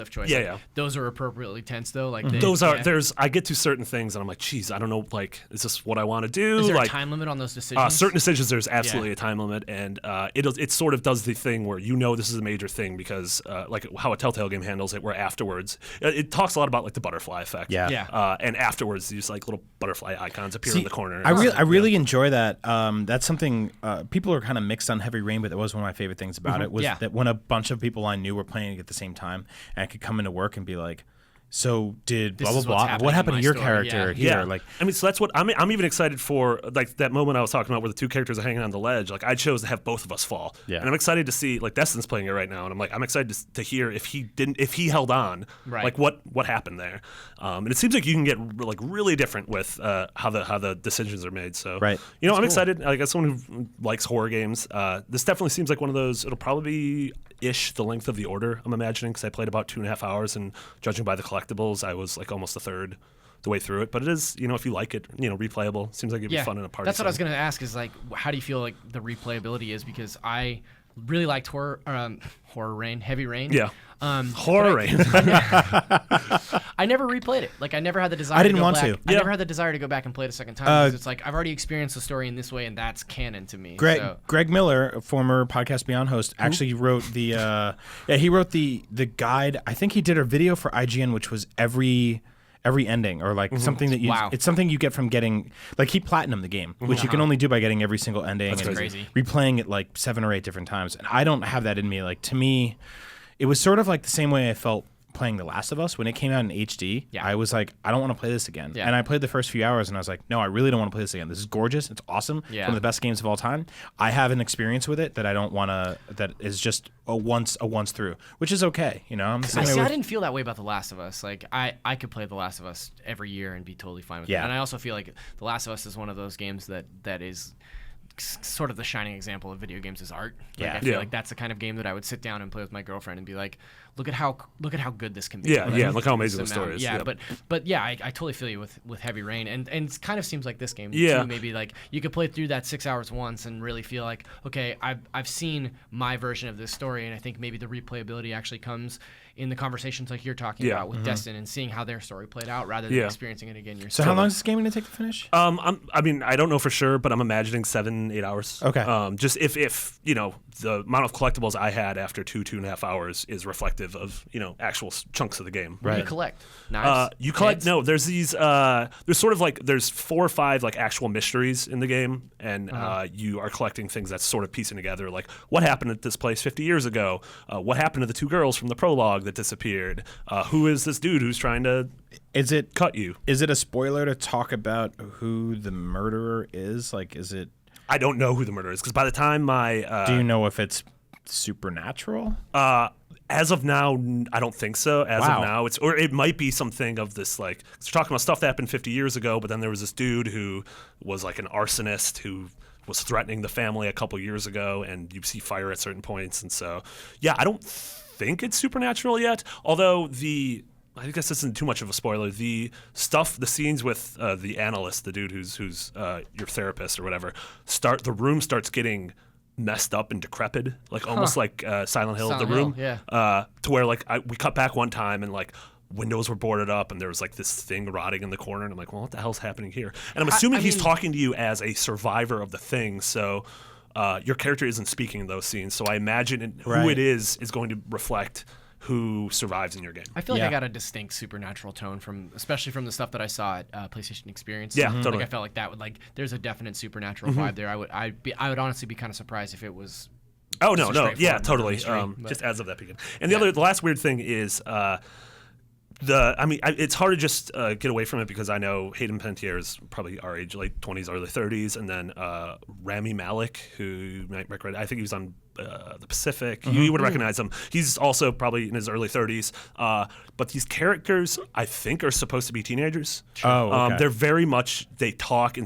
choice. Yeah, like, yeah. Those are appropriately tense though. Like I get to certain things and I'm like, geez, I don't know, like, is this what I want to do? Is there like, a time limit on those decisions? Certain decisions, there's absolutely a time limit, and it sort of does the thing where this is a major thing because like how a Telltale game handles it, where afterwards it talks a lot about like the butterfly effect. Yeah. And afterwards, these like little butterfly icons appear in the corner. I really enjoy that. That's something people are kind of mixed on Heavy Rain, but that was one of my favorite things about it was that when a bunch of people I knew were playing it at the same time, and I could come into work and be like, so did blah blah blah. What happened to your character here? Yeah. Like, I mean, so that's what I'm even excited for. Like that moment I was talking about where the two characters are hanging on the ledge. Like I chose to have both of us fall. Yeah. And I'm excited to see, like Destin's playing it right now, and I'm excited to hear if he held on. Right. Like what happened there. And it seems like you can get like really different with how the decisions are made. So Right. I'm excited. Like as someone who likes horror games, this definitely seems like one of those. It'll probably be the length of The Order, I'm imagining, because I played about 2.5 hours, and judging by the collectibles, I was like almost a third the way through it. But it is, if you like it, replayable. Seems like it'd be fun in a party. That's what I was going to ask is like, how do you feel like the replayability is? Because I really liked Heavy Rain. Yeah. Horror Rain. I never replayed it. Like I never had the desire. I didn't to go want back. to. I never had the desire to go back and play it a second time because it's like I've already experienced the story in this way, and that's canon to me. Greg Miller, a former Podcast Beyond host, actually wrote the he wrote the guide. I think he did a video for IGN, which was every ending, or like something that it's something you get from getting, like, he platinumed the game, which you can only do by getting every single ending. That's and crazy. Replaying it like 7 or 8 different times, and I don't have that in me. Like, to me, it was sort of like the same way I felt playing The Last of Us when it came out in HD. Yeah. I was like, I don't want to play this again. Yeah. And I played the first few hours and I was like, no, I really don't want to play this again. This is gorgeous. It's awesome. Yeah. One of the best games of all time. I have an experience with it that I don't want to, that is just a once through, which is okay. I'm the same way I with- didn't feel that way about The Last of Us. Like I could play The Last of Us every year and be totally fine with it. And I also feel like The Last of Us is one of those games that is sort of the shining example of video games as art. Like, I feel like that's the kind of game that I would sit down and play with my girlfriend and be like, look at how good this can be. Yeah, Like, yeah. Look how amazing the this story amount- is. Yeah, Yep. but yeah, I totally feel you with Heavy Rain, and it kind of seems like this game Yeah. too. Maybe like you could play through that 6 hours once and really feel like, okay, I've seen my version of this story, and I think maybe the replayability actually comes in the conversations like you're talking Yeah. about with Destin and seeing how their story played out rather than Yeah. experiencing it again yourself. So how long is this game going to take to finish? I mean, I don't know for sure, but I'm imagining 7-8 hours. Okay. Just if the amount of collectibles I had after 2.5 hours is reflective of actual chunks of the game. What do you collect? Knives? You collect Heads? no. There's these. There's sort of like there's 4 or 5 like actual mysteries in the game, and you are collecting things that's sort of piecing together. Like what happened at this place 50 years ago? What happened to the 2 girls from the prologue that disappeared? Who is this dude who's trying to cut you? Is it a spoiler to talk about who the murderer is? Like, is it? I don't know who the murderer is because by the time my Do you know if it's supernatural? as of now, I don't think so. As Wow. of now, it might be something of this like 'cause we're talking about stuff that happened 50 years ago, but then there was this dude who was like an arsonist who was threatening the family a couple years ago, and you see fire at certain points, and so yeah, I don't think it's supernatural yet. Although I guess this isn't too much of a spoiler. The scenes with the analyst, the dude who's your therapist or whatever, the room starts getting messed up and decrepit, like almost like Silent Hill, Silent the room. Hill, yeah. To where like we cut back one time and like windows were boarded up and there was like this thing rotting in the corner, and I'm like, well, what the hell's happening here? And I'm assuming he's talking to you as a survivor of the thing, so your character isn't speaking in those scenes. So I imagine who Right. it is going to reflect who survives in your game. I feel like Yeah. I got a distinct supernatural tone especially from the stuff that I saw at PlayStation Experience. Yeah, Like totally. I felt like that would there's a definite supernatural vibe there. I would honestly be kind of surprised if it was. Oh just no, a no, yeah, straightforward totally. mystery, but- Just as of that beginning. And the last weird thing is it's hard to just get away from it because I know Hayden Panettiere is probably our age, late 20s, early 30s, and then Rami Malek, who you might recognize, I think he was on the Pacific. You would recognize him. He's also probably in his early 30s. But these characters, I think, are supposed to be teenagers. Oh, okay. They're very much, they talk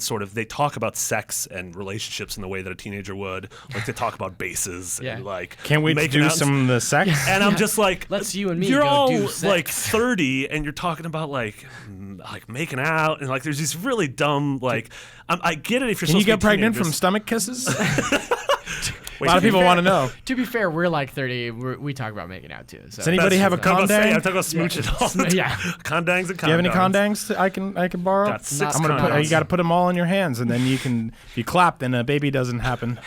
about sex and relationships in the way that a teenager would. Like they talk about bases Yeah. and like Can't wait to making do out. some of the sex. And I'm just like, Let's you and me you're go all do like sex. 30 and you're talking about like making out and like there's these really dumb like I get it if you're Can you supposed to get be pregnant from teenagers. stomach kisses? A Wait, lot of people want to know. To be fair, we're like 30. We talk about making out too. So. Does anybody have a I'm talking about condang? I'm talking about smooching all the time. Yeah. Condangs and condoms. Do you have any condangs I can borrow? Got 6 I'm gonna put. condoms. You got to put them all in your hands, and then you can. If you clap, then a baby doesn't happen.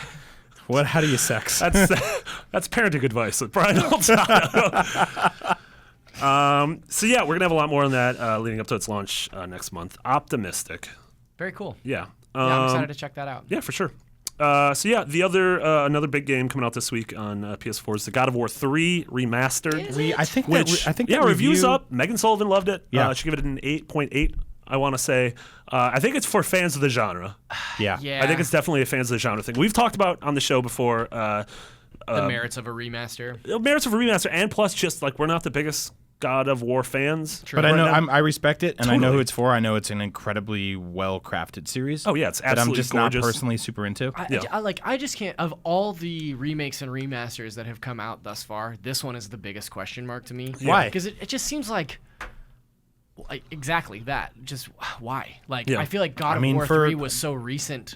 What? How do you sex? That's parenting advice with Brian Altano. So yeah, we're gonna have a lot more on that leading up to its launch next month. Optimistic. Very cool. Yeah. Yeah, I'm excited to check that out. Yeah, for sure. So yeah, the other another big game coming out this week on PS4 is the God of War 3 remastered. I think Which I think yeah, that reviews review- up. Megan Sullivan loved it. Yeah. She gave it an 8.8. I want to say. I think it's for fans of the genre. Yeah. Yeah. I think it's definitely a fans of the genre thing. We've talked about on the show before. The merits of a remaster. Merits of a remaster, and plus just like we're not the biggest God of War fans. True. But I right know now. I respect it, and I know Totally. who it's for. I know it's an incredibly well crafted series. Oh yeah, it's that I'm absolutely just gorgeous. not personally super into. I just can't. Of all the remakes and remasters that have come out thus far, this one is the biggest question mark to me. Why? Because it just seems like exactly that. Just why? Like Yeah. I feel like God I mean, of War for- 3 was so recent.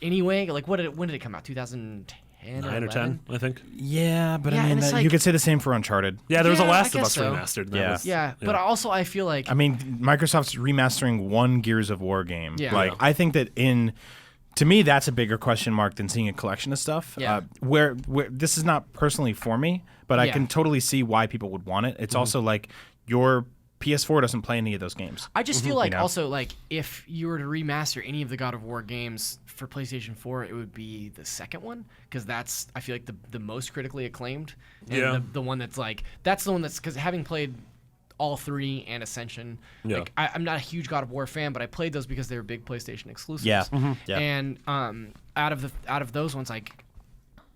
Anyway, like when did it come out? 2010 9 or 10, I think. Yeah, but Yeah, I mean, and it's you like- could say the same for Uncharted. Yeah, there was a Yeah, Last I of guess Us so. remastered. That Yeah. was- Yeah, but also I feel like I mean, Microsoft's remastering one Gears of War game. Yeah. Like, Yeah. I think that to me, that's a bigger question mark than seeing a collection of stuff. Yeah. Where this is not personally for me, but I Yeah. can totally see why people would want it. It's also like your PS4 doesn't play any of those games. I just feel like know? also like if you were to remaster any of the God of War games for PlayStation 4, it would be the second one because that's I feel like the most critically acclaimed. And Yeah. the one that's like that's the one that's because having played all 3 and Ascension, Yeah. like I'm not a huge God of War fan, but I played those because they were big PlayStation exclusives. Yeah. Yeah. And out of those ones, like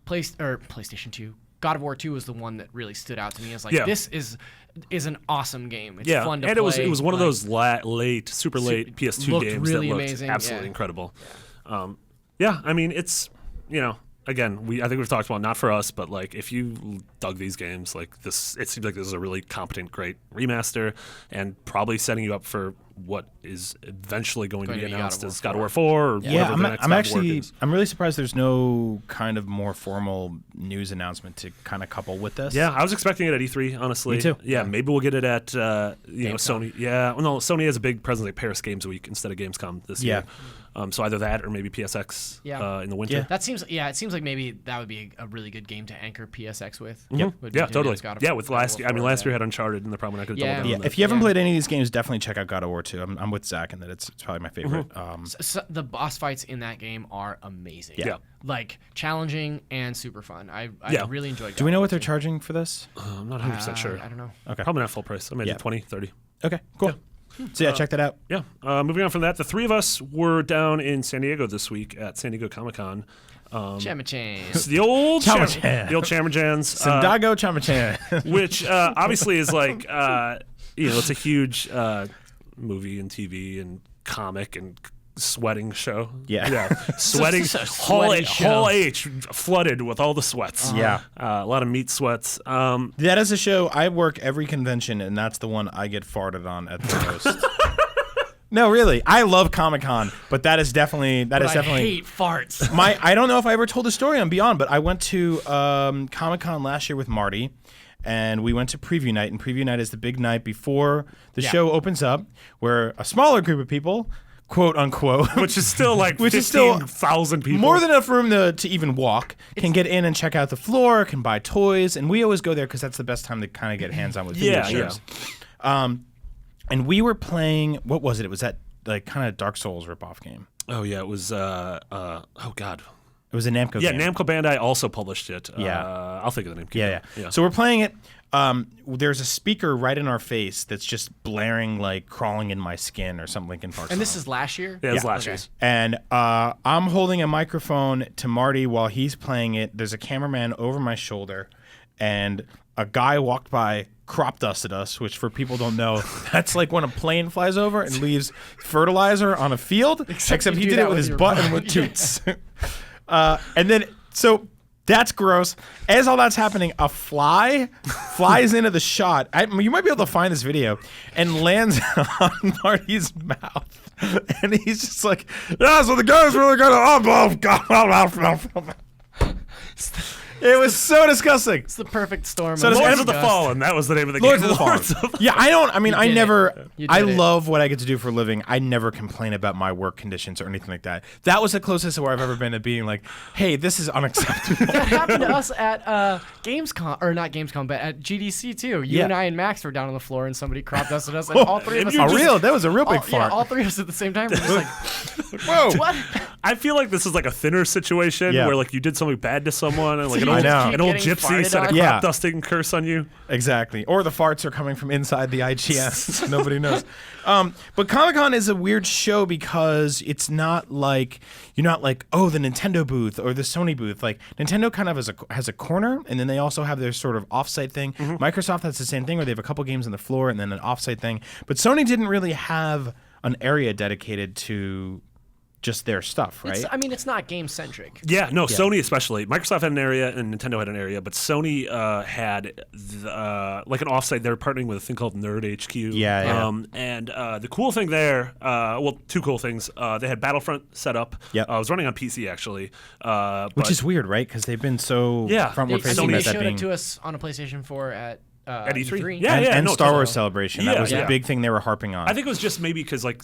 PlayStation 2. God of War 2 was the one that really stood out to me as like Yeah. this is an awesome game. It's Yeah, fun to and play. it was one of like- those super late PS2 looked games really that looked amazing, absolutely yeah. incredible. Yeah, I mean it's again, I think we've talked about not for us, but like if you dug these games, like this, it seems like this is a really competent, great remaster, and probably setting you up for what is eventually going to be announced as God of War 4 or whatever the next God of War is. I'm really surprised there's no kind of more formal news announcement to kind of couple with this. Yeah, I was expecting it at E3, honestly. Me too. Yeah, maybe we'll get it at Sony. Yeah, well, no, Sony has a big presence like Paris Games Week instead of Gamescom this year. So either that or maybe PSX in the winter. Yeah. It seems like maybe that would be a really good game to anchor PSX with. Yeah, totally. Yeah, with last year, last year had Uncharted, and they're probably not going to double down on that. If you haven't played any of these games, definitely check out God of War 2. I'm with Zach in that it's probably my favorite. So the boss fights in that game are amazing. Yeah. Like challenging and super fun. I really enjoyed. Do we know what they're charging for this? I'm not 100% sure. I don't know. Okay. Probably not full price. I mean, 20, 30. Okay, cool. So check that out. Yeah. Moving on from that, the three of us were down in San Diego this week at San Diego Comic-Con. Chamachan. The old Chamachan. The old Chamachan's. Sandago Chamachan. Which obviously is like, it's a huge movie and TV and comic and sweating show. Yeah. Sweating. It's a Hall sweaty H flooded with all the sweats. Yeah. A lot of meat sweats. That is a show. I work every convention, and that's the one I get farted on at the most. No, really. I love Comic-Con, but that is definitely I hate farts. I don't know if I ever told the story on Beyond, but I went to Comic-Con last year with Marty, and we went to Preview Night, and Preview Night is the big night before the show opens up, where a smaller group of people, quote unquote, which is still like 15,000 people. More than enough room to even walk, can get in and check out the floor, can buy toys, and we always go there because that's the best time to kind of get hands-on with video shows. And we were playing, what was it? It was that like kind of Dark Souls ripoff game. Oh yeah, it was. Oh God. It was a Namco game. Yeah, Namco Bandai also published it. Yeah. I'll think of the name. Yeah. So we're playing it. There's a speaker right in our face that's just blaring like "Crawling in My Skin" or something Linkin Park. And this is last year? Yeah, it was last year. And I'm holding a microphone to Marty while he's playing it. There's a cameraman over my shoulder, and a guy walked by, crop dusted us, which for people don't know, that's like when a plane flies over and leaves fertilizer on a field, except he did it with his butt and with toots. And then, so that's gross. As all that's happening, a fly flies into the shot. You might be able to find this video, and lands on Marty's mouth. And he's just like, yeah, so the guy's really gonna... It was so disgusting. It's the perfect storm. So Lords of the Fallen. That was the name of the game. Lords of the Fallen. Yeah, I love what I get to do for a living. I never complain about my work conditions or anything like that. That was the closest to where I've ever been to being like, hey, this is unacceptable. That happened to us at Gamescom, or not Gamescom, but at GDC too. You and I and Max were down on the floor, and somebody crop dusted us, and all three of us. That was a real big fart. Yeah, all three of us at the same time. We're just like, whoa. What? I feel like this is like a thinner situation where like you did something bad to someone, and like an old gypsy said a crop dusting curse on you. Exactly. Or the farts are coming from inside the IGS. Nobody knows. But Comic-Con is a weird show because it's not like, you're not like, oh, the Nintendo booth or the Sony booth. Like Nintendo kind of has a corner, and then they also have their sort of offsite thing. Microsoft has the same thing where they have a couple games on the floor and then an offsite thing. But Sony didn't really have an area dedicated to just their stuff, right? It's not game centric. Yeah, no, Sony especially. Microsoft had an area and Nintendo had an area, but Sony had like an offsite. They're partnering with a thing called Nerd HQ. And the cool thing there, two cool things. They had Battlefront set up. I was running on PC actually, which is weird, right? Because they've been so front-ward facing. They showed it to us on a PlayStation 4 at E3. And Star Wars Celebration. That was a big thing they were harping on. I think it was just maybe because like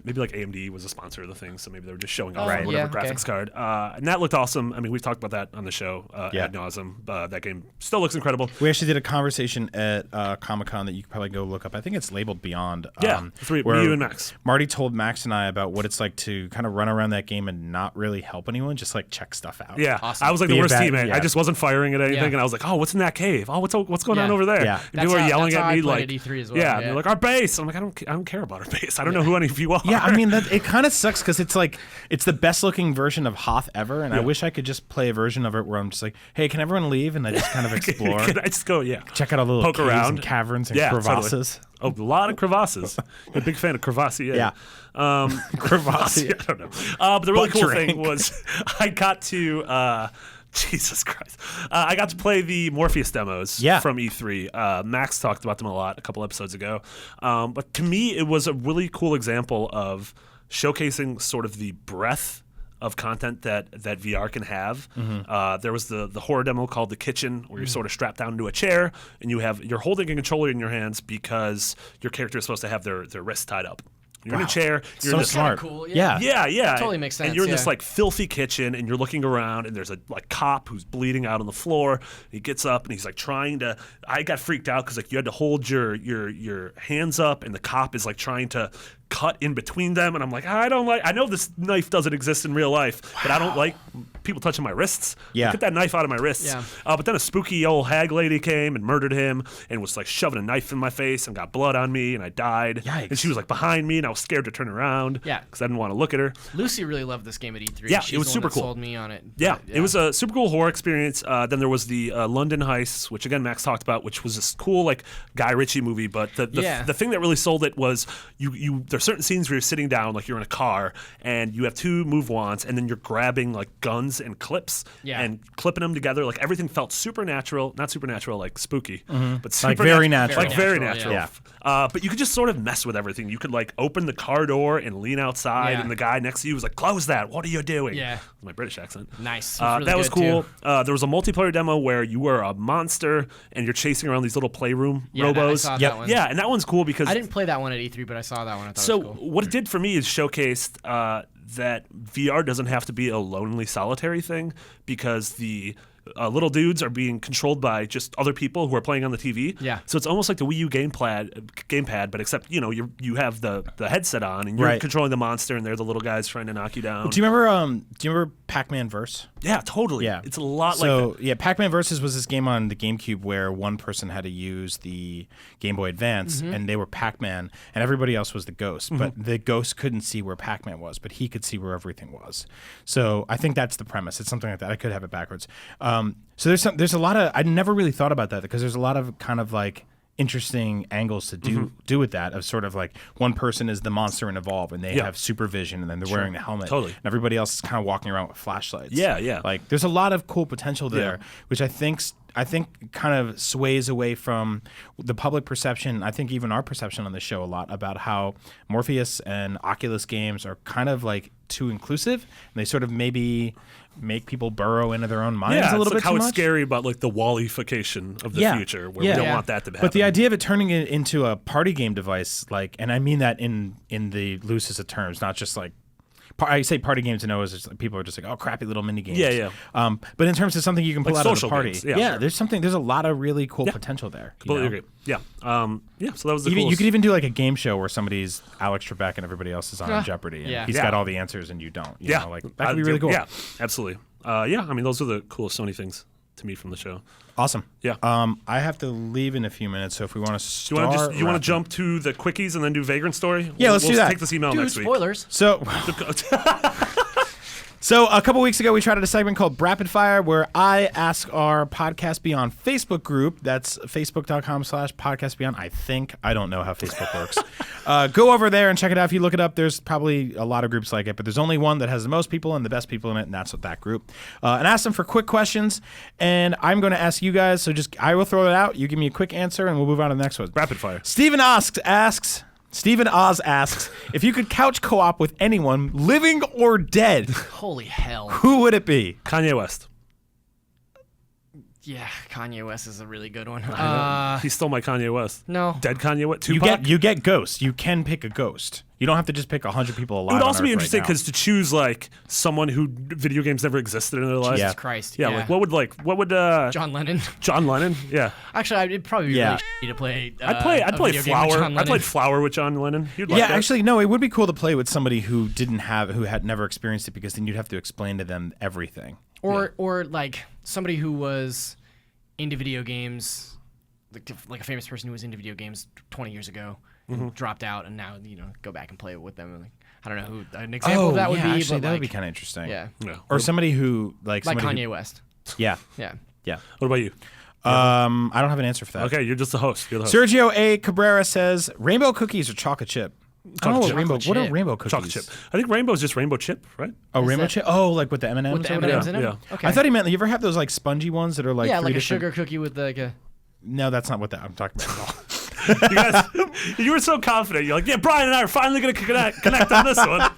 maybe like AMD was a sponsor of the thing, so maybe they were just showing off whatever graphics card. And that looked awesome. I mean, we've talked about that on the show ad nauseum. That game still looks incredible. We actually did a conversation at Comic-Con that you could probably go look up. I think it's labeled Beyond. Me, you, and Max. Marty told Max and I about what it's like to kind of run around that game and not really help anyone, just like check stuff out. Yeah, awesome. I was like the worst teammate. I just wasn't firing at anything, and I was like, oh, what's in that cave? Oh, what's going on over there? Yeah. And people were yelling at me like, E3 as well. And they're like, our base. I'm like, I don't care about our base. I don't know who any of you are. Yeah, I mean, it kind of sucks because it's like it's the best looking version of Hoth ever, and I wish I could just play a version of it where I'm just like, hey, can everyone leave? And I just kind of explore. Can I just go? Check out all the little caves around and caverns and crevasses. Totally. Oh, a lot of crevasses. I'm a big fan of Crevassier. Yeah. Crevassier. I don't know. But the really cool thing was I got to Jesus Christ. I got to play the Morpheus demos from E3. Max talked about them a lot a couple episodes ago. But to me, it was a really cool example of showcasing sort of the breadth of content that VR can have. There was the horror demo called The Kitchen, where you're sort of strapped down into a chair and you're holding a controller in your hands because your character is supposed to have their wrists tied up. You're in a chair. You're in this smart. Cool. Yeah. Totally makes sense. And you're in this like filthy kitchen, and you're looking around, and there's a like cop who's bleeding out on the floor. He gets up and he's like trying to. I got freaked out because like you had to hold your hands up, and the cop is like trying to cut in between them, and I'm like, I know this knife doesn't exist in real life, but I don't like people touching my wrists. Yeah. Get that knife out of my wrists. Yeah. But then a spooky old hag lady came and murdered him and was like shoving a knife in my face and got blood on me, and I died. Yikes. And she was like behind me, and I was scared to turn around. Yeah. Because I didn't want to look at her. Lucy really loved this game at E3. Yeah, She's it was the one super that cool. Sold me on it. Yeah, it was a super cool horror experience. Then there was the London Heists, which again Max talked about, which was this cool like Guy Ritchie movie. But the thing that really sold it was there's certain scenes where you're sitting down like you're in a car and you have two move wands, and then you're grabbing like guns and clips and clipping them together. Like everything felt supernatural, not supernatural like spooky, but Like very natural. Like very natural. Yeah. But you could just sort of mess with everything. You could like open the car door and lean outside, and the guy next to you was like, "Close that! What are you doing?" Yeah. My British accent. Nice. That was cool. There was a multiplayer demo where you were a monster and you're chasing around these little playroom robos. I saw that one. Yeah, and that one's cool because I didn't play that one at E3, but I saw that one. I thought it was cool. what it did for me is showcased that VR doesn't have to be a lonely, solitary thing, because the little dudes are being controlled by just other people who are playing on the TV. Yeah. So it's almost like the Wii U gamepad, but except you have the headset on and you're controlling the monster, and they're the little guys trying to knock you down. Do you remember Pac-Man Verse? Yeah, totally. Yeah. It's a lot like that. So, yeah, Pac-Man Versus was this game on the GameCube where one person had to use the Game Boy Advance, and they were Pac-Man, and everybody else was the ghost. But the ghost couldn't see where Pac-Man was, but he could see where everything was. So I think that's the premise. It's something like that. I could have it backwards. So there's a lot of, I never really thought about that, because there's a lot of kind of like interesting angles to do with that, of sort of like one person is the monster in Evolve and they have supervision, and then they're wearing the helmet, and everybody else is kind of walking around with flashlights. Like there's a lot of cool potential there, which I think kind of sways away from the public perception. I think even our perception on the show a lot about how Morpheus and Oculus games are kind of like too inclusive, and they sort of maybe make people burrow into their own minds a little bit too much. How it's scary about like the Wall-ification of the future, where we don't want that to happen. But the idea of it turning it into a party game device, like, and I mean that in the loosest of terms, not just like, I say party games to know is like people are just like, oh, crappy little mini games. But in terms of something you can pull like out of the party, games. there's a lot of really cool potential there. Completely agree. Yeah. So that was the You coolest. could even do like a game show where somebody's Alex Trebek and everybody else is on Jeopardy, and he's got all the answers and you don't. You know, like that could be really cool. Yeah, absolutely. I mean, those are the coolest Sony things to me from the show. Awesome. Yeah. I have to leave in a few minutes, so if we want to start, you want to jump to the quickies and then do Vagrant Story? Yeah, let's do that. Take this email next week. Spoilers. So a couple weeks ago, we tried out a segment called Rapid Fire, where I ask our Podcast Beyond Facebook group, that's facebook.com/Podcast Beyond, I don't know how Facebook works. Go over there and check it out. If you look it up, there's probably a lot of groups like it, but there's only one that has the most people and the best people in it, and that's that group. And ask them for quick questions, and I'm going to ask you guys, so I will throw it out. You give me a quick answer, and we'll move on to the next one. Rapid Fire. Stephen Oz asks, if you could couch co-op with anyone, living or dead, Holy hell. who would it be? Kanye West. Yeah, Kanye West is a really good one. He stole my Kanye West. No. Dead Kanye West. Tupac? You get ghosts. You can pick a ghost. You don't have to just pick 100 people alive. It would also on be Earth interesting right because to choose like someone who video games never existed in their life. Jesus Christ. Yeah. Like what would John Lennon. John Lennon? Yeah. Actually, it'd probably be really shitty to play. I'd play Flower. I played Flower with John Lennon. You'd like that. Actually, no. It would be cool to play with somebody who had never experienced it, because then you'd have to explain to them everything. Or like somebody who was into video games, like a famous person who was into video games 20 years ago. Dropped out and now go back and play with them. Like, I don't know who an example of that would be. Actually, but that would like, be kind of interesting. Yeah. Or somebody who like Kanye West. Yeah. Yeah. What about you? I don't have an answer for that. Okay, you're just the host. You're the host. Sergio A. Cabrera says, rainbow cookies or chocolate chip? I don't know what chip. rainbow. Chocolate What are chip. rainbow cookies? Chocolate chip. I think rainbow's just rainbow chip, right? Oh, rainbow that- chip. Oh, like with the M&Ms. With the or whatever? M&Ms in them? Yeah. Okay. I thought he meant. You ever have those like spongy ones that are like yeah, three like a different- sugar cookie with like a. No, that's not what I'm talking about at all. You guys, you were so confident. You're like, yeah, Brian and I are finally going to connect on this one.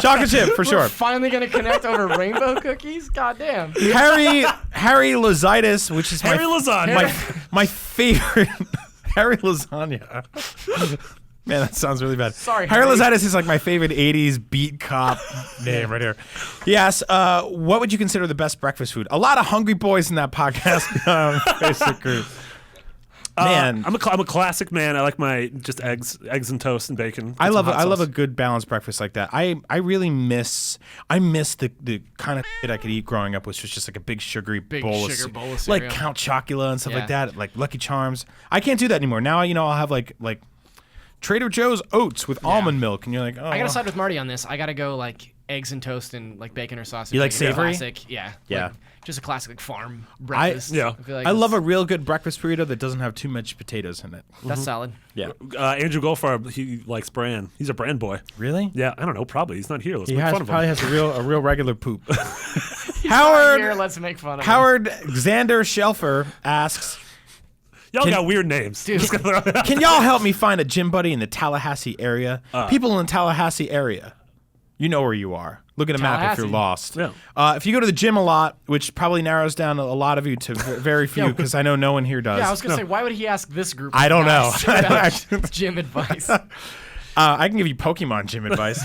Chocolate chip for We're sure. finally gonna connect over rainbow cookies. Goddamn. Harry Lazaitis, which is Harry Lasagna. my favorite. Harry Lasagna. Man, that sounds really bad. Sorry, Harry Harry. Lazaitis is like my favorite '80s beat cop name right here. He asks, "What would you consider the best breakfast food?" A lot of hungry boys in that podcast. Basically. Man, I'm a classic man. I like my just eggs and toast and bacon. I love Hot a sauce. good balanced breakfast like that. I really miss the kind of shit I could eat growing up, which was just like a big sugary bowl sugar of bowl of like cereal. Count Chocula and stuff like Yeah. that, like Lucky Charms. I can't do that anymore. Now I'll have like Trader Joe's oats with almond milk, and you're like, oh. I gotta side with Marty on this. I gotta go like eggs and toast and like bacon or sausage. You like a savory? Classic, yeah. Yeah. Like, just a classic like farm breakfast. yeah. feel like I love a it's- real good breakfast burrito that doesn't have too much potatoes in it. That's solid. Yeah. Andrew Goldfarb, he likes bran. He's a bran boy. Really? Yeah, I don't know. Probably he's not here. Let's He make fun of probably him. has a real regular poop. Not Howard here, let's make fun of him. Howard Xander Shelfer asks, Y'all Can- got weird names. Dude. Just gonna throw it out. "Can y'all help me find a gym buddy in the Tallahassee area? People in the Tallahassee area, you know where you are. Look at a map if you're Tallahassee. lost. Yeah. If you go to the gym a lot, which probably narrows down a lot of you to very few, because I know no one here does. Yeah, I was gonna say, why would he ask this group? I don't know. of guys about gym advice. I can give you Pokemon gym advice.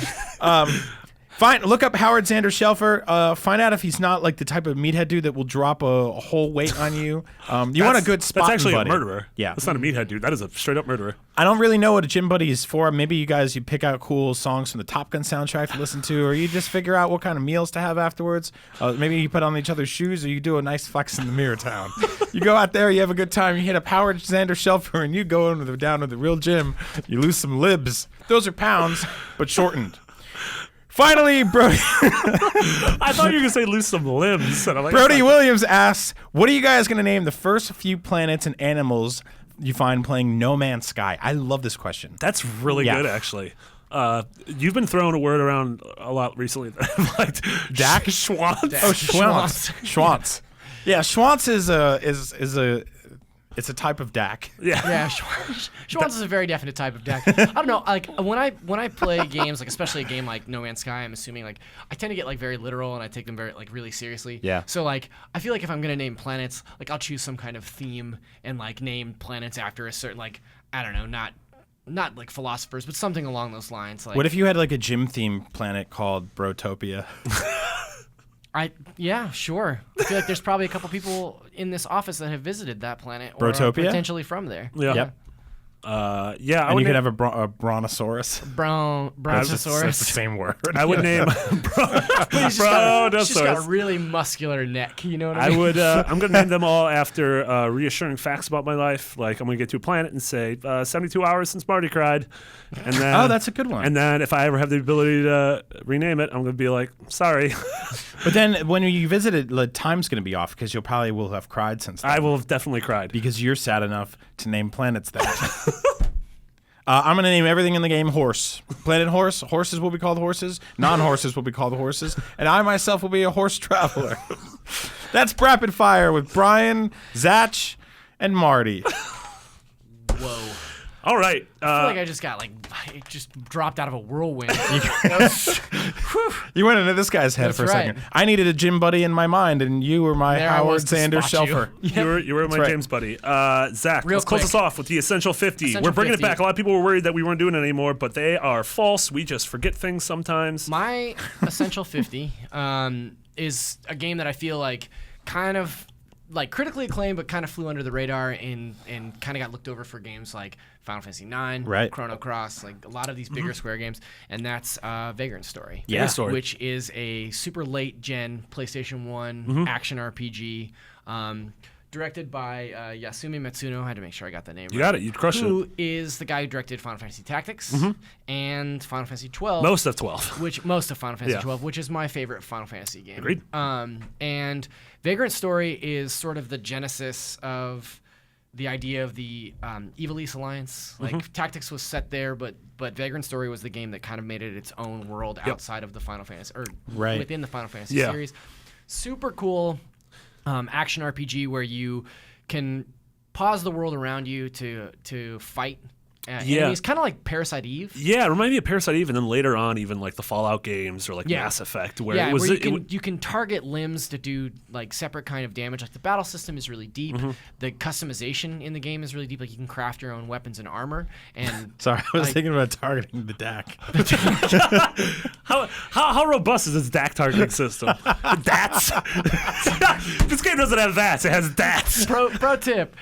Look up Howard Xander Shelfer. Find out if he's not like the type of meathead dude that will drop a whole weight on you. You want a good spot. That's actually buddy. a murderer. Yeah. That's not a meathead dude. That is a straight up murderer. I don't really know what a gym buddy is for. Maybe you guys pick out cool songs from the Top Gun soundtrack to listen to, or you just figure out what kind of meals to have afterwards. Maybe you put on each other's shoes, or you do a nice flex in the mirror town. You go out there, you have a good time. You hit up Howard Xander Shelfer, and you go down to the real gym. You lose some libs. Those are pounds, but shortened. Finally, Brody. I thought you were gonna say lose some limbs. And I'm like, Brody Williams asks, "What are you guys going to name the first few planets and animals you find playing No Man's Sky?" I love this question. That's really Yeah. good, actually. You've been throwing a word around a lot recently that I've liked. Dak? Schwantz. Oh, Schwantz. Schwantz. Yeah, Schwantz is a type of Dak. Yeah. Yeah, Schwantz is a very definite type of deck. I don't know, like when I play games, like especially a game like No Man's Sky, I'm assuming like I tend to get like very literal and I take them very like really seriously. Yeah. So like I feel like if I'm gonna name planets, like I'll choose some kind of theme and like name planets after a certain like I don't know, not like philosophers, but something along those lines. Like What if you had like a gym themed planet called Brotopia? Yeah, sure. I feel like there's probably a couple people in this office that have visited that planet or are Brotopia? potentially from there. Yeah. Yep. Yeah. I And would you could name, have a brontosaurus. That's the Brontosaurus. same word. I would name He's just got a Brontosaurus. really muscular neck. You know what I I mean? would. I'm gonna name them all after reassuring facts about my life. Like I'm gonna get to a planet and say 72 hours since Marty cried, and then Oh, that's a good one. And then if I ever have the ability to rename it, I'm gonna be like, sorry, But then when you visit it, the time's going to be off because you'll probably will have cried since then. I will have definitely cried. Because you're sad enough to name planets that. I'm going to name everything in the game horse. Planet horse. Horses will be called horses. Non-horses will be called horses. And I myself will be a horse traveler. That's Rapid Fire with Brian, Zach, and Marty. Whoa. All right. I feel like I just got it just dropped out of a whirlwind. You went into this guy's head That's for a right. second. I needed a gym buddy in my mind, and you were my There I Howard was to Xander spot you. Shelfer. You were my right. James buddy. Zach, Real let's close quick. us off with the Essential 50. Essential We're bringing 50. it back. A lot of people were worried that we weren't doing it anymore, but they are false. We just forget things sometimes. My Essential 50 is a game that I feel like kind of like critically acclaimed, but kind of flew under the radar and kind of got looked over for games like Final Fantasy IX, Right. Chrono Cross, like a lot of these bigger Square games, and that's Vagrant Story. Yeah. Vagrant Story. Which is a super late gen PlayStation 1 action RPG. Directed by Yasumi Matsuno. I had to make sure I got the name You right. got it. You crushed Who it. is the guy who directed Final Fantasy Tactics and Final Fantasy 12. Most of 12. Which most of Final Fantasy Yeah. 12, which is my favorite Final Fantasy game. Agreed. And Vagrant Story is sort of the genesis of the idea of the Evil East Alliance. Like Tactics was set there, but Vagrant Story was the game that kind of made it its own world outside of the Final Fantasy, or within the Final Fantasy series. Super cool action RPG where you can pause the world around you to fight enemies, kind of like Parasite Eve. Yeah, it reminded me of Parasite Eve, and then later on, even like the Fallout games or like Mass Effect, where it was where you can target limbs to do like separate kind of damage. Like the battle system is really deep. The customization in the game is really deep. Like you can craft your own weapons and armor. And sorry, I was thinking about targeting the DAC. how robust is this DAC targeting system? DATs. This game doesn't have VATs. It has DATs. Pro tip: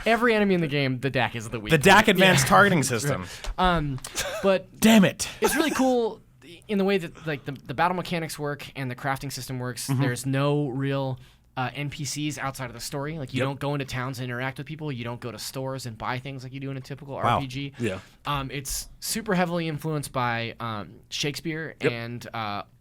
every enemy in the game, the DAC is the weak. The DAC advanced targeting system. But damn it, it's really cool in the way that like the battle mechanics work and the crafting system works. There's no real NPCs outside of the story. Like you don't go into towns and interact with people. You don't go to stores and buy things like you do in a typical RPG. Yeah. It's super heavily influenced by Shakespeare and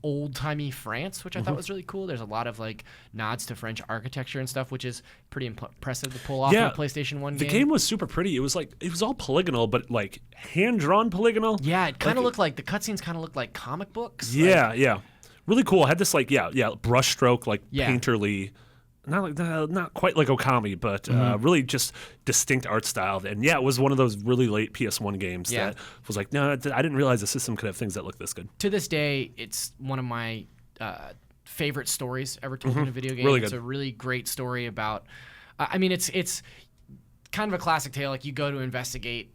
old-timey France, which I thought was really cool. There's a lot of like nods to French architecture and stuff, which is pretty impressive to pull off in a PlayStation 1 game. The game was super pretty. It was all polygonal, but like hand-drawn polygonal. Yeah, it kind of looked like the cutscenes kind of looked like comic books. Yeah, yeah. Really cool. It had this like brushstroke, like painterly, not quite like Okami, but really just distinct art style. And it was one of those really late PS1 games that was like, no, I didn't realize the system could have things that look this good. To this day, it's one of my favorite stories ever told in a video game. Really It's good. a really great story about. I mean, it's kind of a classic tale. Like you go to investigate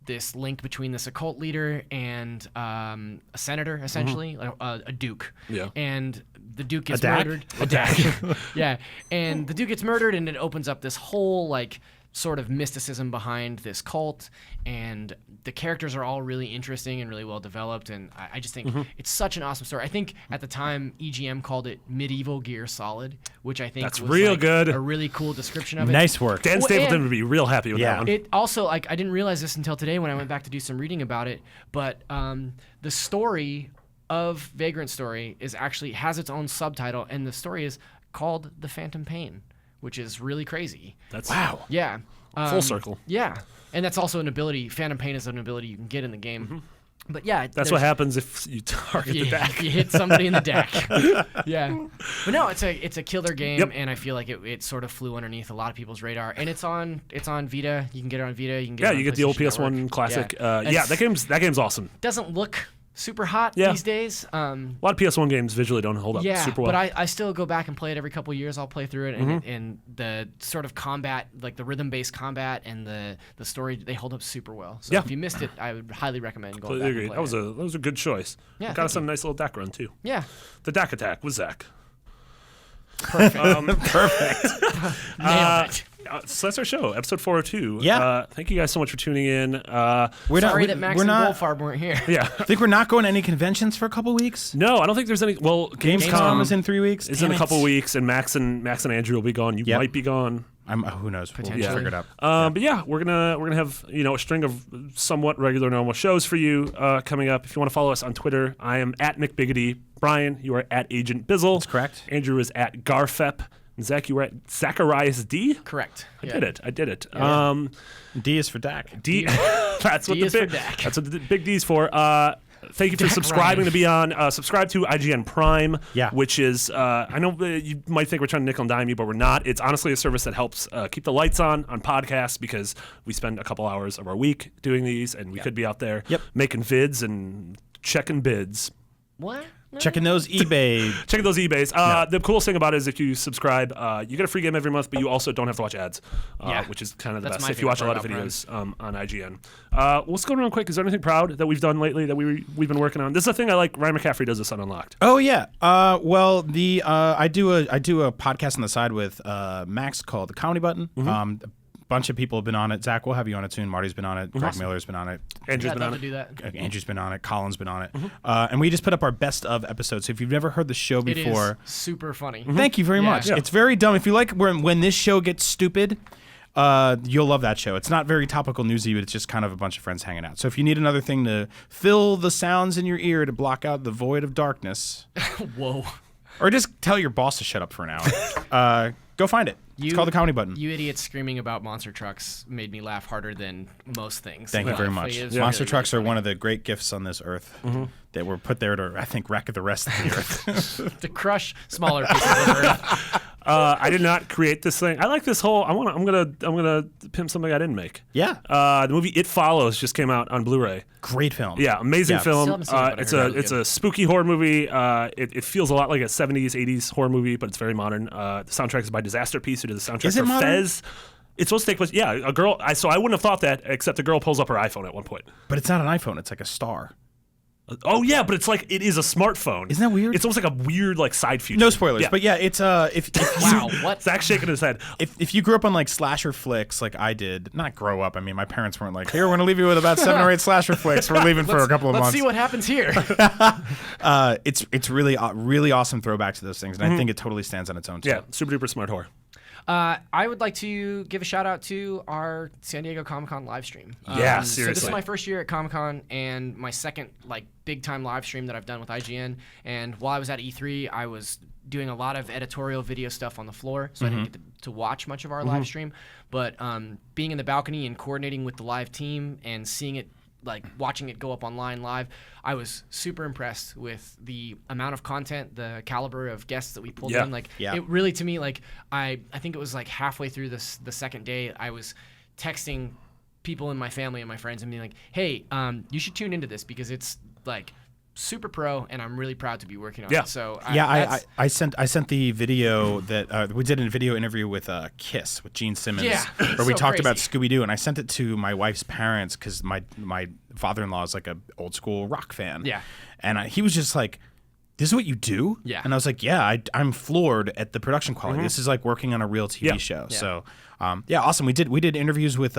this link between this occult leader and a senator, essentially, a duke. Yeah. And the duke gets DAC? murdered. A DAC. Yeah. And the duke gets murdered, and it opens up this whole like sort of mysticism behind this cult, and the characters are all really interesting and really well developed, and I just think it's such an awesome story. I think at the time EGM called it Medieval Gear Solid, which I think That's was real like good. a really cool description of it. nice work. Dan Well, Stapleton and- would be real happy with that one. It also, like, I didn't realize this until today when I went back to do some reading about it, but the story of Vagrant Story has its own subtitle, and the story is called The Phantom Pain, which is really crazy. That's Yeah. full circle. Yeah. And that's also an ability. Phantom Pain is an ability you can get in the game. But yeah, That's what happens if you target the DAC. You hit somebody in the deck. Yeah, but no, it's a killer game, and I feel like it sort of flew underneath a lot of people's radar. And it's on Vita. You can get it on Vita. You can get it on you get the old PlayStation PS1 Network. classic. Yeah. That game's awesome. Doesn't look super hot Yeah. these days. A lot of PS1 games visually don't hold up super well. but I still go back and play it every couple of years. I'll play through it, and the sort of combat, like the rhythm-based combat and the story, they hold up super well. So if you missed it, I would highly recommend going back and Agreed. playing That was a good choice. Yeah, Got thank us on a nice little DAC run too. Yeah, The DAC attack with Zach. perfect. Perfect. Nailed it. So that's our show, episode 402. Yeah. Thank you guys so much for tuning in. We're Sorry not, that Max we're and not. Goldfarb weren't here. Yeah. I think we're not going to any conventions for a couple weeks. No, I don't think there's any. Well, Gamescom is in 3 weeks. Is in a couple weeks, and Max and Andrew will be gone. You Yep. might be gone. Who knows? We'll Potentially. figure it out. But yeah, we're gonna have a string of somewhat regular normal shows for you coming up. If you want to follow us on Twitter, I am at Nick Biggity. Brian, you are at Agent Bizzle. That's correct. Andrew is at Garfep. And Zach, you were at Zacharias D. Correct. I did it. Yeah. D is for DAC. D. That's what D the is for big. DAC. That's what the big D's for. Thank you for Dak subscribing Ryan. to be on. Subscribe to IGN Prime, Yeah. which is I know you might think we're trying to nickel and dime you, but we're not. It's honestly a service that helps keep the lights on podcasts because we spend a couple hours of our week doing these, and we could be out there making vids and checking bids. What? No. Checking those eBay. Checking those eBays. The coolest thing about it is if you subscribe, you get a free game every month, but you also don't have to watch ads, which is kind of the That's best my if you watch a lot of favorite part videos on IGN. Let's go around quick. Is there anything proud that we've done lately that we've been working on? This is a thing I like. Ryan McCaffrey does this on Unlocked. Oh yeah. Well, I do a podcast on the side with Max called The Comedy Button. A bunch of people have been on it. Zach, we'll have you on it soon. Marty's been on it. Greg Miller's been on it. Andrew's I'd been love on to it. do that. Andrew's been on it. Colin's been on it. And we just put up our best of episodes. So if you've never heard the show It before, is super funny. thank you very Yeah. much. Yeah. It's very dumb. If you like when this show gets stupid, you'll love that show. It's not very topical newsy, but it's just kind of a bunch of friends hanging out. So if you need another thing to fill the sounds in your ear to block out the void of darkness, Whoa. or just tell your boss to shut up for an hour, Go find it. It's called the Comedy Button. You idiots screaming about monster trucks made me laugh harder than most things. Thank you very much. Monster trucks are one of the great gifts on this earth that were put there to, I think, wreck the rest of the earth. To crush smaller pieces of earth. I did not create this thing. I like this whole. I'm gonna pimp something I didn't make. Yeah. The movie It Follows just came out on Blu-ray. Great film. Yeah, amazing film. Still haven't seen it, but I heard it was It's a spooky horror movie. It feels a lot like a 70s, 80s horror movie, but it's very modern. The soundtrack is by Disaster Piece, who did the soundtrack Is it for modern? Fez. It's supposed to take place. Yeah, a girl. So I wouldn't have thought that, except a girl pulls up her iPhone at one point. But it's not an iPhone. It's like a star. Oh yeah, but it's like it is a smartphone. Isn't that weird? It's almost like a weird like side feature. No spoilers, Yeah. but yeah, it's if Wow, what? Zach's shaking his head. if you grew up on like slasher flicks like I did, not grow up. I mean, my parents weren't like, "Here, we're gonna leave you with about 7 or 8 slasher flicks. We're leaving for a couple of Let's months." see what happens here. It's really awesome throwback to those things, and I think it totally stands on its own. Too. Yeah, super duper smart horror. I would like to give a shout out to our San Diego Comic-Con live stream. Yeah, So this seriously. is my first year at Comic-Con and my second like big time live stream that I've done with IGN. And while I was at E3, I was doing a lot of editorial video stuff on the floor, so I didn't get to watch much of our live stream. But being in the balcony and coordinating with the live team and seeing it, like watching it go up online live, I was super impressed with the amount of content, the caliber of guests that we pulled in. Like Yeah. it really, to me, like I think it was like halfway through the second day, I was texting people in my family and my friends and being like, hey, you should tune into this because it's like super pro and I'm really proud to be working on Yeah. it. So I sent the video that we did a video interview with Kiss with Gene Simmons, Yeah. where we So talked about crazy. Scooby Doo, and I sent it to my wife's parents because my father-in-law is like a old school rock fan. Yeah. And he was just like, "This is what you do?" Yeah. And I was like, "Yeah, I'm floored at the production quality. This is like working on a real TV Yeah. show." Yeah. So awesome. We did interviews with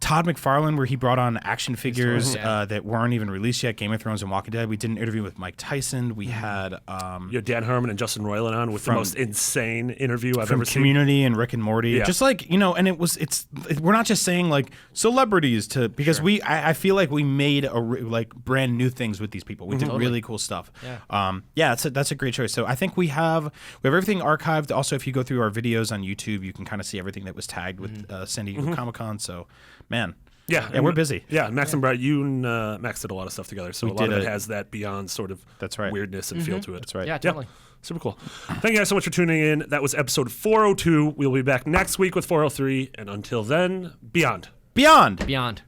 Todd McFarlane, where he brought on action figures Yeah. that weren't even released yet, Game of Thrones and Walking Dead. We did an interview with Mike Tyson. We had You had Dan Harmon and Justin Roiland on with the most insane interview I've from ever seen. Community and Rick and Morty. Yeah. Just like, and we're not just saying like celebrities because I feel like we made like brand new things with these people. We did really cool stuff. Yeah. That's a great choice. So I think we have everything archived. Also, if you go through our videos on YouTube, you can kind of see everything that was tagged with San Diego Comic-Con. So, man. Yeah, Yeah, we're busy. Yeah, Max and Brett, you and Max did a lot of stuff together, so a lot of it has that beyond sort of weirdness and feel to it. That's right. Yeah, totally. Super cool. Thank you guys so much for tuning in. That was episode 402. We'll be back next week with 403, and until then, beyond. Beyond. Beyond.